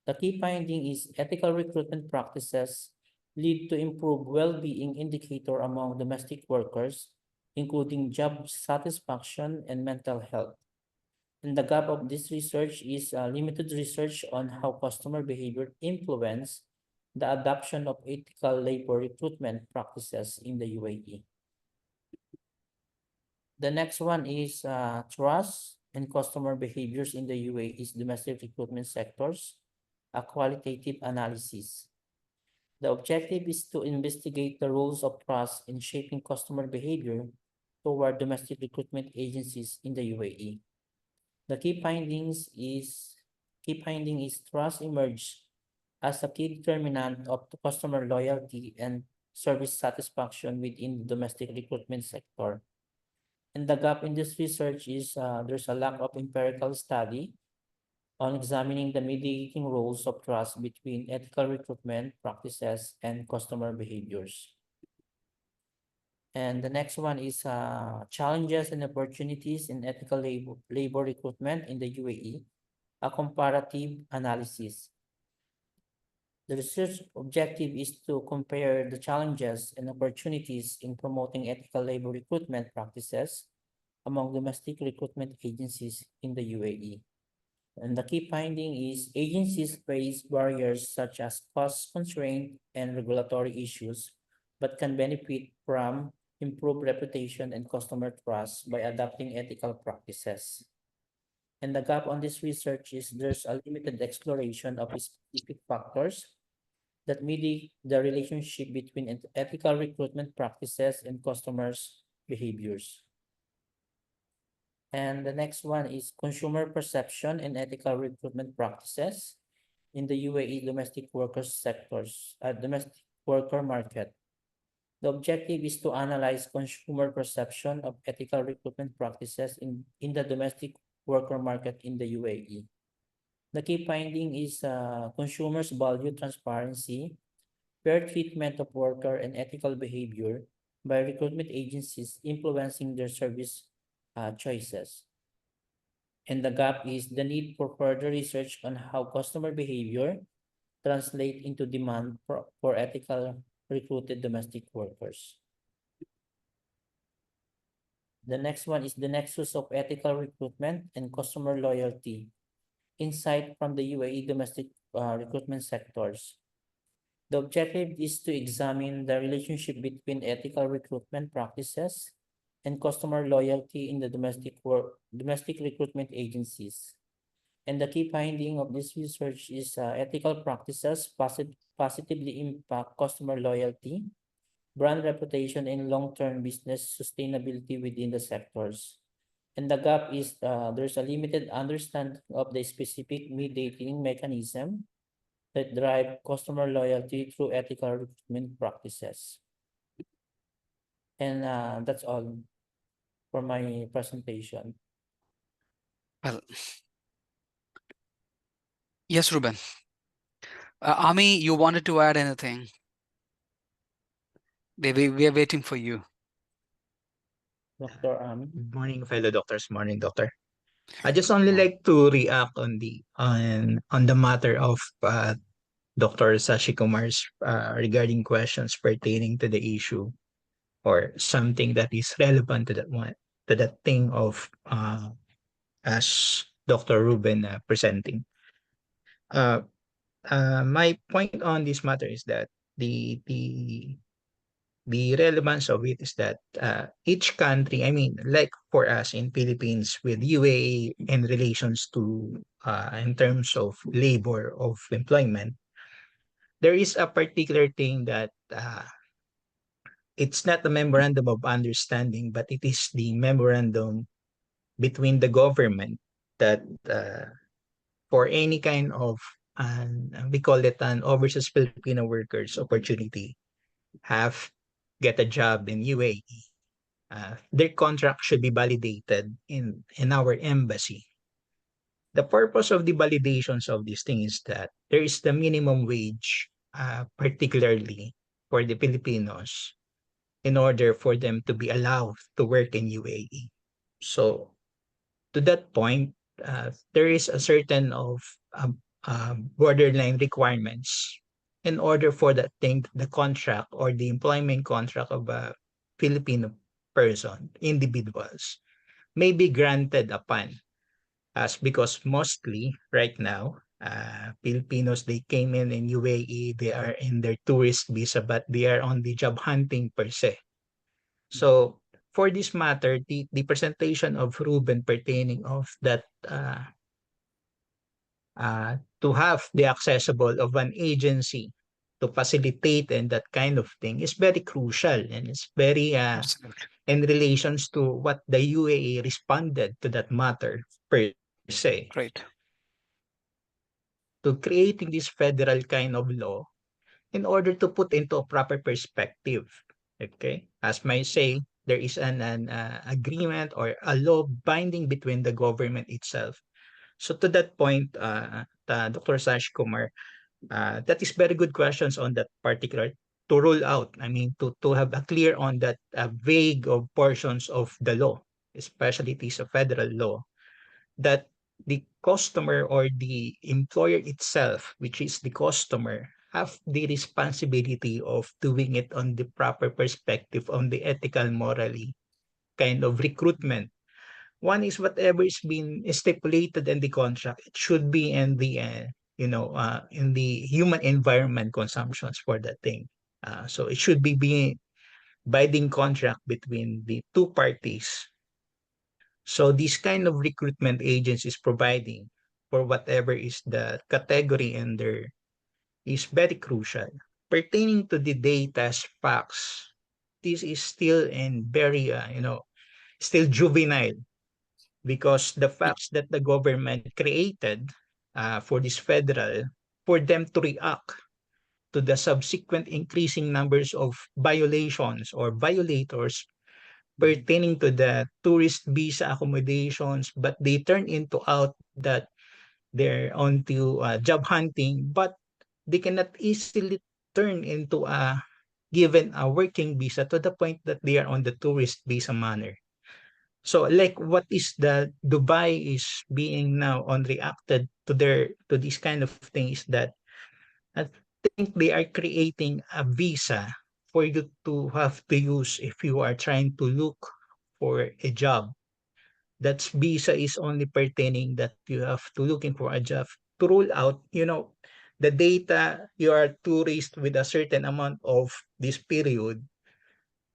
Speaker 3: The key finding is ethical recruitment practices lead to improved well-being indicator among domestic workers, including job satisfaction and mental health. And the gap of this research is limited research on how customer behavior influence the adoption of ethical labor recruitment practices in the UAE. The next one is trust and customer behaviors in the UAE's domestic recruitment sectors, a qualitative analysis. The objective is to investigate the roles of trust in shaping customer behavior toward domestic recruitment agencies in the UAE. The key finding is trust emerged as a key determinant of the customer loyalty and service satisfaction within the domestic recruitment sector. And the gap in this research is there's a lack of empirical study on examining the mediating roles of trust between ethical recruitment practices and customer behaviors. And the next one is challenges and opportunities in ethical labor recruitment in the UAE, a comparative analysis. The research objective is to compare the challenges and opportunities in promoting ethical labor recruitment practices among domestic recruitment agencies in the UAE. And the key finding is agencies face barriers such as cost constraint and regulatory issues, but can benefit from improved reputation and customer trust by adopting ethical practices. And the gap on this research is there's a limited exploration of specific factors that mediate the relationship between ethical recruitment practices and customers' behaviors. And the next one is consumer perception and ethical recruitment practices in the UAE domestic domestic worker market. The objective is to analyze consumer perception of ethical recruitment practices in the domestic worker market in the UAE. The key finding is consumers value transparency, fair treatment of worker, and ethical behavior by recruitment agencies influencing their service choices. And the gap is the need for further research on how customer behavior translate into demand for ethical recruited domestic workers. The next one is the nexus of ethical recruitment and customer loyalty. Insight from the UAE domestic recruitment sectors. The objective is to examine the relationship between ethical recruitment practices and customer loyalty in the domestic recruitment agencies. And the key finding of this research is ethical practices positively impact customer loyalty, brand reputation, and long-term business sustainability within the sectors. And the gap is there's a limited understanding of the specific mediating mechanism that drive customer loyalty through ethical recruitment practices. And that's all for my presentation.
Speaker 2: Well, yes, Ruben. Ami, you wanted to add anything? We are waiting for you.
Speaker 3: Dr. Ami.
Speaker 5: Good morning, fellow doctors. Morning, doctor. I just only like to react on the matter of Dr. Sashi Kumar's regarding questions pertaining to the issue or something that is relevant to that one, to that thing of as Dr. Ruben presenting. My point on this matter is that the relevance of it is that each country, I mean, like for us in Philippines with UAE in relations to in terms of labor of employment, there is a particular thing that it's not the memorandum of understanding, but it is the memorandum between the government that for any kind of we call it an overseas Filipino workers opportunity have get a job in UAE, their contract should be validated in our embassy. The purpose of the validations of this thing is that there is the minimum wage, particularly for the Filipinos, in order for them to be allowed to work in UAE. So to that point, there is a certain of borderline requirements in order for that thing, the contract or the employment contract of a Filipino person, individuals, may be granted upon us because mostly right now, Filipinos, they came in UAE, they are in their tourist visa, but they are on the job hunting per se. So for this matter, the presentation of Ruben pertaining of that to have the accessible of an agency to facilitate and that kind of thing is very crucial, and it's very
Speaker 2: Absolutely.
Speaker 5: in relations to what the UAE responded to that matter per se,
Speaker 2: Great.
Speaker 5: to creating this federal kind of law in order to put into a proper perspective. Okay, as may say, there is an agreement or a law binding between the government itself. So to that point, Dr. Sash Kumar, that is very good questions on that particular to rule out, I mean, to have a clear on that vague of portions of the law, especially it is a federal law, that the customer or the employer itself, which is the customer, have the responsibility of doing it on the proper perspective, on the ethical, morally kind of recruitment. One is whatever is being stipulated in the contract, it should be in the in the human environment consumptions for that thing. So it should be being binding contract between the two parties. So this kind of recruitment agents is providing for whatever is the category in there is very crucial. Pertaining to the data's facts, this is still in very still juvenile, because the facts that the government created for this federal, for them to react to the subsequent increasing numbers of violations or violators pertaining to the tourist visa accommodations, but they turn into out that they're onto job hunting, but they cannot easily turn into a given a working visa to the point that they are on the tourist visa manner. So like what is the Dubai is being now on reacted to this kind of things, that I think they are creating a visa for you to have to use if you are trying to look for a job. That visa is only pertaining that you have to looking for a job to rule out, the data you are tourist with a certain amount of this period.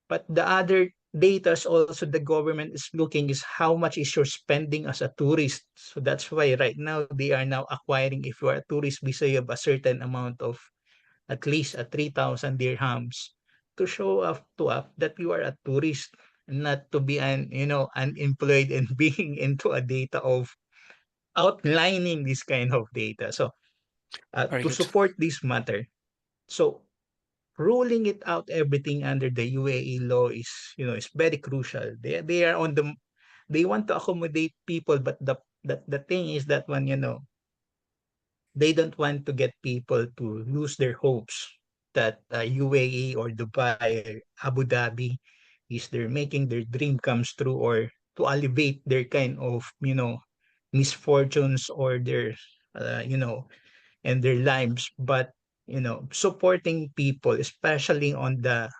Speaker 5: But the other data is also the government is looking is how much is your spending as a tourist. So that's why right now they are now acquiring, if you are a tourist visa, you have a certain amount of at least a 3,000 dirhams to show up that you are a tourist, not to be unemployed and being into a data of outlining this kind of data. So
Speaker 2: Very
Speaker 5: to
Speaker 2: good.
Speaker 5: support this matter, so ruling it out everything under the UAE law is very crucial. They are on the, they want to accommodate people, but the thing is that when they don't want to get people to lose their hopes that UAE or Dubai or Abu Dhabi is they're making their dream comes true, or to alleviate their kind of misfortunes or their and their lives, but supporting people, especially on the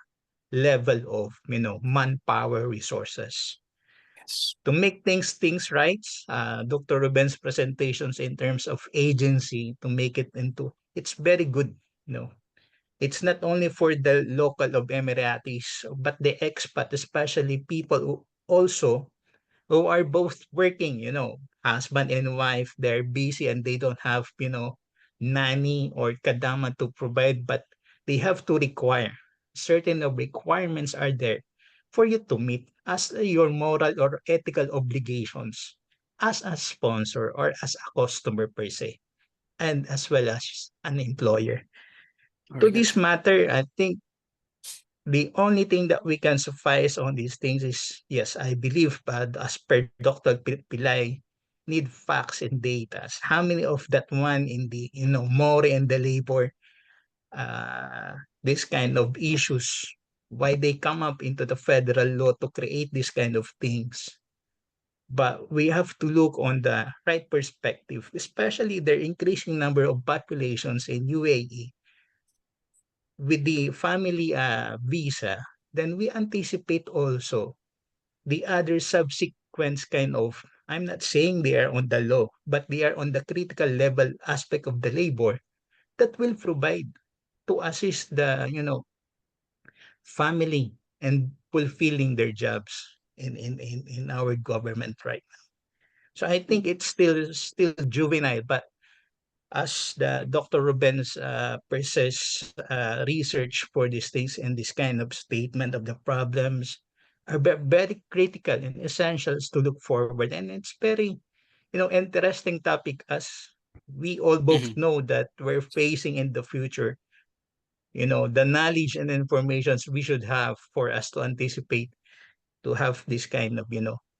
Speaker 5: level of manpower resources
Speaker 2: Yes.
Speaker 5: to make things right. Dr. Ruben's presentations in terms of agency to make it into, it's very good. It's not only for the local of Emiratis, but the expat, especially people who also who are both working, husband and wife, they're busy and they don't have, nanny or kadama to provide, but they have to require. Certain of requirements are there for you to meet as your moral or ethical obligations as a sponsor or as a customer per se, and as well as an employer. To
Speaker 2: Very good.
Speaker 5: this matter, I think the only thing that we can suffice on these things is, yes, I believe, but as per Dr. Pilay, need facts and data. How many of that one in the, more and the labor, this kind of issues, why they come up into the federal law to create this kind of things. But we have to look on the right perspective, especially the increasing number of populations in UAE with the family visa, then we anticipate also the other subsequent kind of, I'm not saying they are on the law, but they are on the critical level aspect of the labor that will provide to assist the, family and fulfilling their jobs in our government right now. So I think it's still juvenile, but as the Dr. Ruben's persists research for these things and this kind of statement of the problems are very critical and essentials to look forward. And it's very, interesting topic, as we all both
Speaker 2: Mhm.
Speaker 5: know that we're facing in the future, the knowledge and informations we should have for us to anticipate to have this kind of,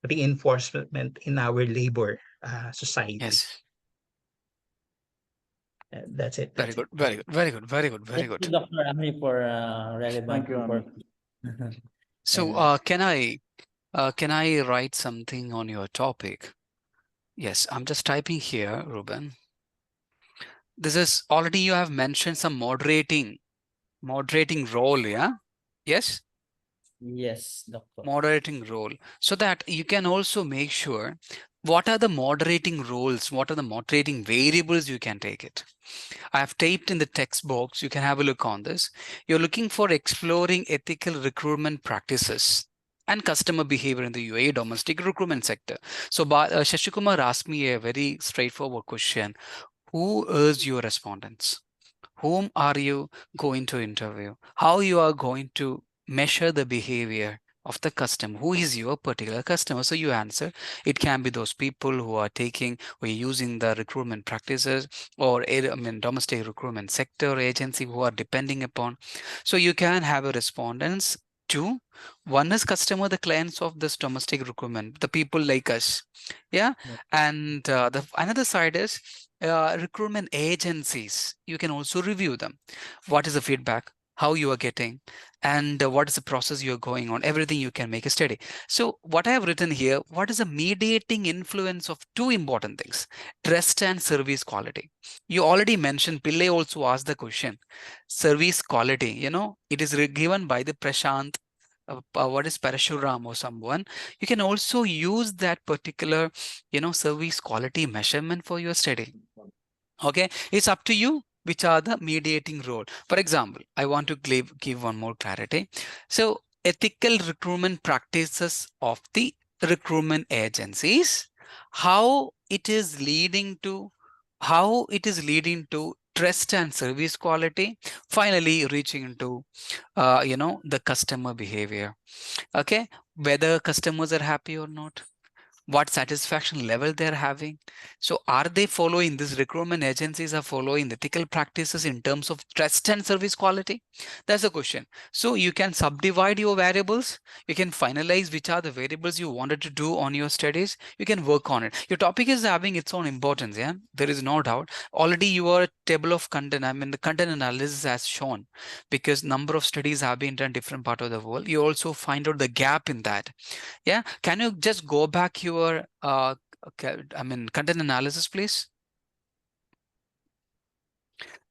Speaker 5: reinforcement in our labor society.
Speaker 2: Yes.
Speaker 5: That's it.
Speaker 2: Very
Speaker 5: That's
Speaker 2: good,
Speaker 5: it.
Speaker 2: very good, very good, very good, very
Speaker 3: Thank you,
Speaker 2: good.
Speaker 3: Dr. Ami, for relevant
Speaker 4: Thank you, Ami.
Speaker 3: information.
Speaker 2: So,
Speaker 3: And
Speaker 2: can I write something on your topic? Yes, I'm just typing here, Ruben. This is already you have mentioned some moderating role, yeah? Yes?
Speaker 3: yes, Doctor.
Speaker 2: Moderating role. So that you can also make sure what are the moderating roles, what are the moderating variables you can take it. I have taped in the text box. You can have a look on this. You're looking for exploring ethical recruitment practices and customer behavior in the UAE domestic recruitment sector. So Shashikumar asked me a very straightforward question. Who is your respondents? Whom are you going to interview? How you are going to measure the behavior of the customer? Who is your particular customer? So you answer, it can be those people who are taking or using the recruitment practices, or domestic recruitment sector agency who are depending upon. So you can have a respondents to one is customer, the clients of this domestic recruitment, the people like us. Yeah.
Speaker 3: Yeah.
Speaker 2: And the another side is recruitment agencies. You can also review them. What is the feedback, how you are getting, and what is the process you're going on. Everything you can make a study. So what I have written here, what is the mediating influence of two important things: trust and service quality. You already mentioned, Pillai also asked the question, service quality, it is given by the Prashant, what is Parashuram or someone. You can also use that particular service quality measurement for your study. Okay, it's up to you which are the mediating role. For example, I want to give one more clarity. So ethical recruitment practices of the recruitment agencies, how it is leading to trust and service quality, finally reaching into the customer behavior. Okay, whether customers are happy or not, what satisfaction level they're having. So are they following, these recruitment agencies are following ethical practices in terms of trust and service quality? That's the question. So you can subdivide your variables. You can finalize which are the variables you wanted to do on your studies. You can work on it. Your topic is having its own importance. Yeah, there is no doubt. Already your table of content, the content analysis has shown, because number of studies have been done different part of the world. You also find out the gap in that. Yeah, can you just go back your content analysis, please?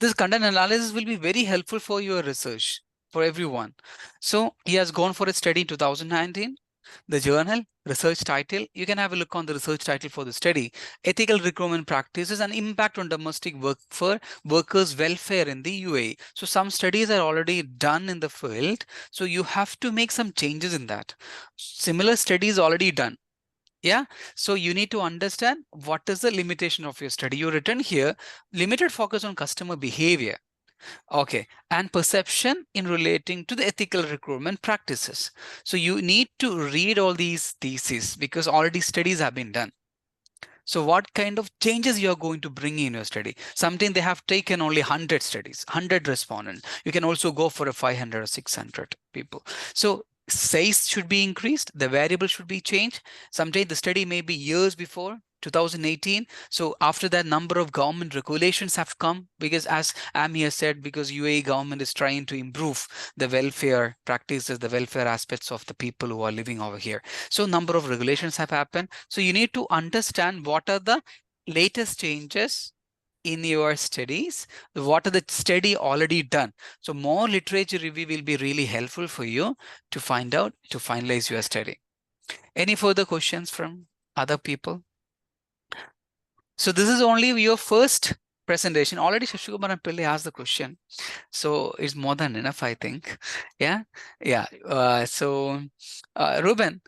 Speaker 2: This content analysis will be very helpful for your research, for everyone. So he has gone for a study in 2019. The journal, research title, you can have a look on the research title for the study: ethical recruitment practices and impact on domestic workers' welfare in the UAE. So some studies are already done in the field. So you have to make some changes in that. Similar studies already done. Yeah, so you need to understand what is the limitation of your study. You written here, limited focus on customer behavior. Okay, and perception in relating to the ethical recruitment practices. So you need to read all these theses because already studies have been done. So what kind of changes you are going to bring in your study? Something they have taken only 100 studies, 100 respondents. You can also go for a 500 or 600 people. So size should be increased, the variable should be changed. Sometimes the study may be years before 2018. So after that, number of government regulations have come, because as Ami has said, because UAE government is trying to improve the welfare practices, the welfare aspects of the people who are living over here. So number of regulations have happened. So you need to understand what are the latest changes in your studies, what are the study already done. So more literature review will be really helpful for you to find out, to finalize your study. Any further questions from other people? So this is only your first presentation. Already Shashikumar and Pillai asked the question. So it's more than enough, I think. Yeah. Yeah. Ruben,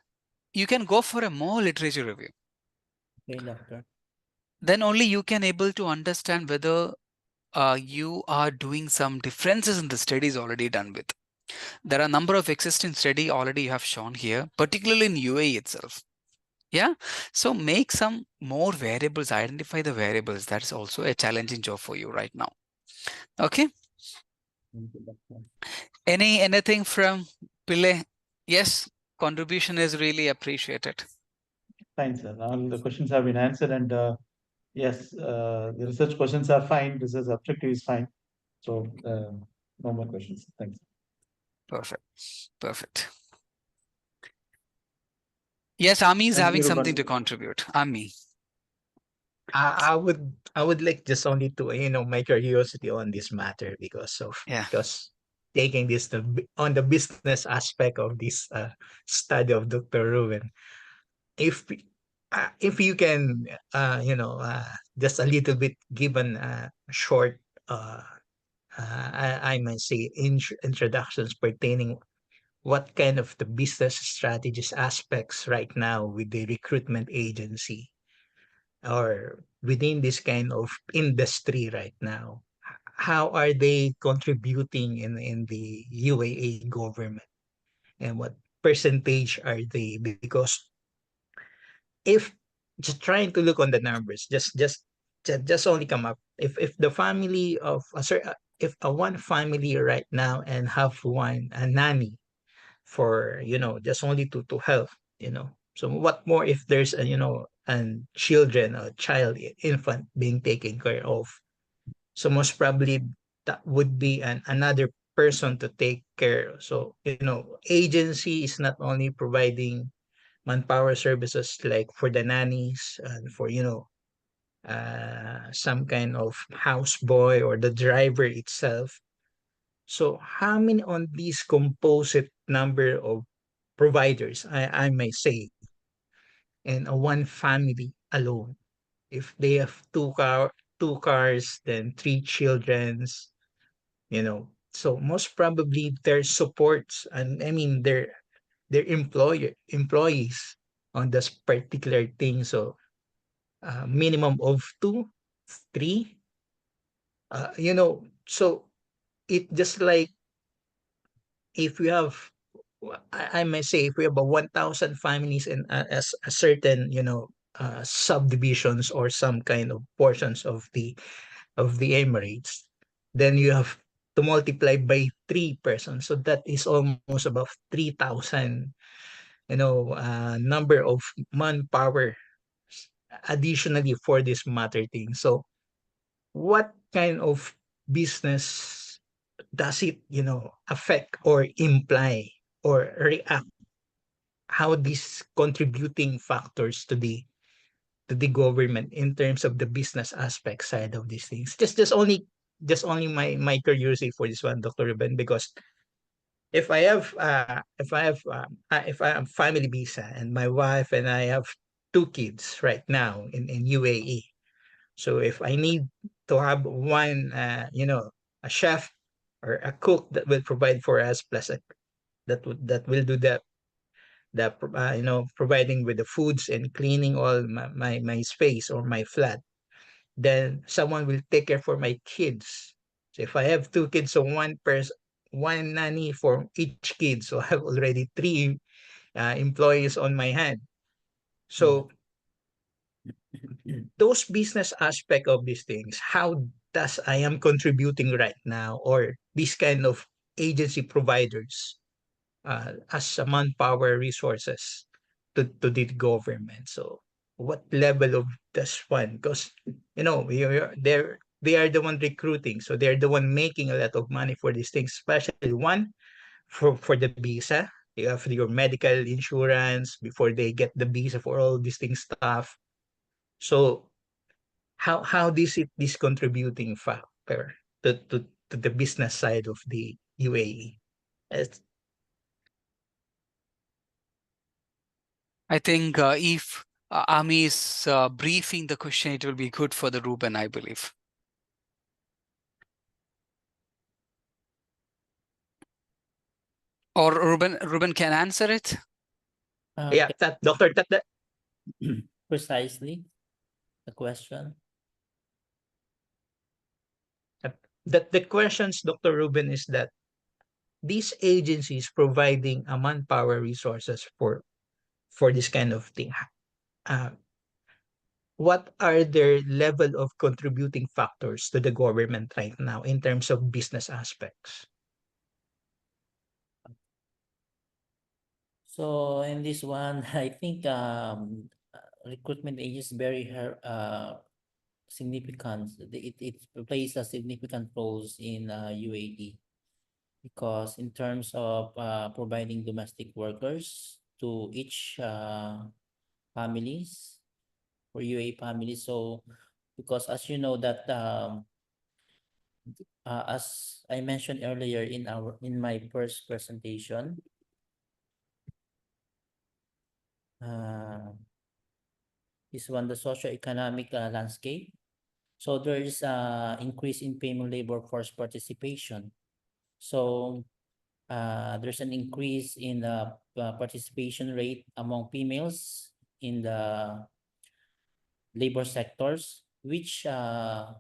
Speaker 2: you can go for a more literature review.
Speaker 3: Okay, Doctor.
Speaker 2: Then only you can able to understand whether you are doing some differences in the studies already done with. There are a number of existing study already you have shown here, particularly in UAE itself. Yeah, so make some more variables, identify the variables. That's also a challenging job for you right now. Okay.
Speaker 3: Thank you, Doctor.
Speaker 2: Anything from Pillai? Yes, contribution is really appreciated.
Speaker 1: Fine, sir. All the questions have been answered, and Yes, the research questions are fine. Research objective is fine. So no more questions. Thanks.
Speaker 2: Perfect. Perfect. Yes, Ami is
Speaker 4: Thank
Speaker 2: having
Speaker 4: you,
Speaker 2: something to
Speaker 4: Ruben.
Speaker 2: contribute. Ami.
Speaker 5: I would like just only to my curiosity on this matter
Speaker 2: Yeah.
Speaker 5: because taking this on the business aspect of this study of Dr. Ruben. If if you can just a little bit given short I might say introductions pertaining what kind of the business strategies aspects right now with the recruitment agency or within this kind of industry right now, how are they contributing in the UAE government, and what percentage are they? Because if just trying to look on the numbers, just only come up if the family of if a one family right now and have one a nanny for just only to help, so what more if there's a and children, a child, infant being taken care of, so most probably that would be another person to take care. So agency is not only providing manpower services like for the nannies and for some kind of houseboy or the driver itself. So how many on these composite number of providers, I may say, and a one family alone, if they have two cars, then three children's, so most probably their supports, and I mean their employees on this particular thing. So minimum of two, three, so it just like if we have I may say if we have a 1,000 families in as a certain subdivisions or some kind of portions of the Emirates, then you have to multiply by 3 persons, so that is almost about 3,000 number of manpower additionally for this matter thing. So what kind of business does it affect or imply or react, how these contributing factors to the government in terms of the business aspect side of these things? Just only my curiosity for this one, Dr. Ruben, because if I have family visa and my wife and I have two kids right now in UAE. So if I need to have one a chef or a cook that will provide for us, plus that will do the providing with the foods and cleaning all my space or my flat, then someone will take care for my kids. So if I have two kids, so one nanny for each kid, so I have already three employees on my hand.
Speaker 3: Yeah.
Speaker 5: So those business aspect of these things, how does I am contributing right now, or this kind of agency providers as a manpower resources to the government? So what level of this one? Because they are the one recruiting, so they're the one making a lot of money for these things, especially one for the visa. You have your medical insurance before they get the visa for all these things stuff. So how this contributing factor to the business side of the UAE? It's,
Speaker 2: I think if Ami is briefing the question, it will be good for the Ruben, I believe. Or Ruben can answer it.
Speaker 5: yeah, that doctor, that
Speaker 3: Precisely the question.
Speaker 5: that the questions, Dr. Ruben, is that these agencies providing a manpower resources for this kind of thing. Uh, what are their level of contributing factors to the government right now in terms of business aspects?
Speaker 3: So in this one, I think recruitment agents very significant. It plays a significant roles in UAE, because in terms of providing domestic workers to each families for UAE families. So because as you know that as I mentioned earlier in my first presentation, this one, the socio-economic landscape. So there is increase in female labor force participation. So there's an increase in the participation rate among females in the labor sectors, which the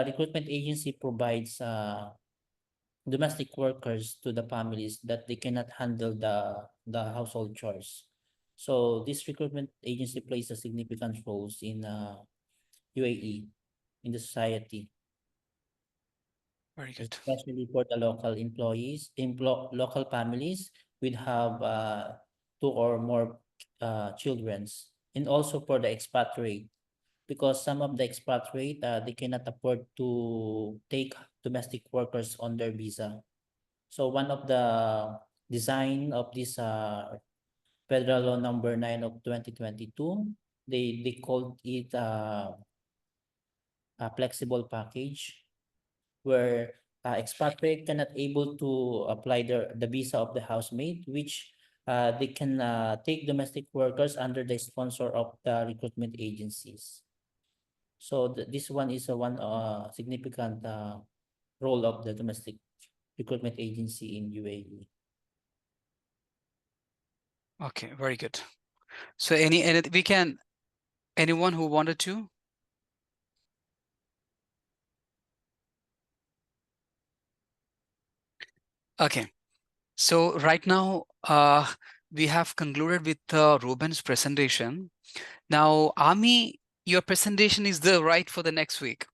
Speaker 3: recruitment agency provides domestic workers to the families that they cannot handle the household chores. So this recruitment agency plays a significant roles in UAE, in the society,
Speaker 2: Very good.
Speaker 3: especially for the local employees, local families would have 2 or more childrens, and also for the expatriate, because some of the expatriate they cannot afford to take domestic workers on their visa. So one of the design of this Federal Law number 9 of 2022, they called it a flexible package, where expatriate cannot able to apply the visa of the housemaid, which they can take domestic workers under the sponsor of the recruitment agencies. So this one is a one significant role of the domestic recruitment agency in UAE.
Speaker 2: Okay, very good. So anyone who wanted to? Okay, so right now we have concluded with Ruben's presentation. Now, Ami, your presentation is the right for the next week.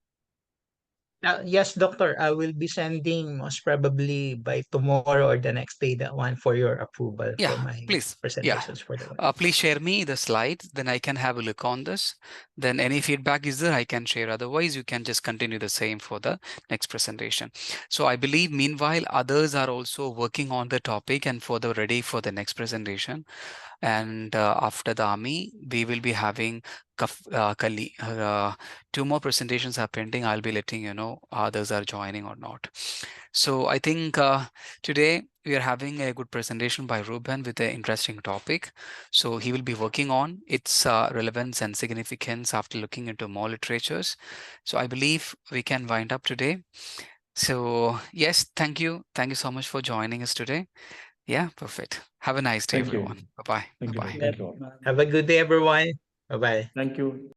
Speaker 5: Yes, doctor, I will be sending most probably by tomorrow or the next day that one for your approval
Speaker 2: Yeah,
Speaker 5: for my
Speaker 2: please.
Speaker 5: presentations for the one.
Speaker 2: Please share me the slides, then I can have a look on this. Then any feedback is there, I can share. Otherwise, you can just continue the same for the next presentation. So I believe meanwhile, others are also working on the topic and ready for the next presentation. And after the Ami, we will be having 2 more presentations are pending. I'll be letting you know others are joining or not. So I think today we are having a good presentation by Ruben with an interesting topic. So he will be working on its relevance and significance after looking into more literatures. So I believe we can wind up today. So yes, thank you. Thank you so much for joining us today. Yeah, perfect. Have a nice day,
Speaker 1: Thank you.
Speaker 2: everyone. Bye-bye.
Speaker 1: Thank you.
Speaker 2: Bye-bye.
Speaker 1: Thank you all.
Speaker 5: Have a good day, everyone. Bye-bye.
Speaker 4: Thank you.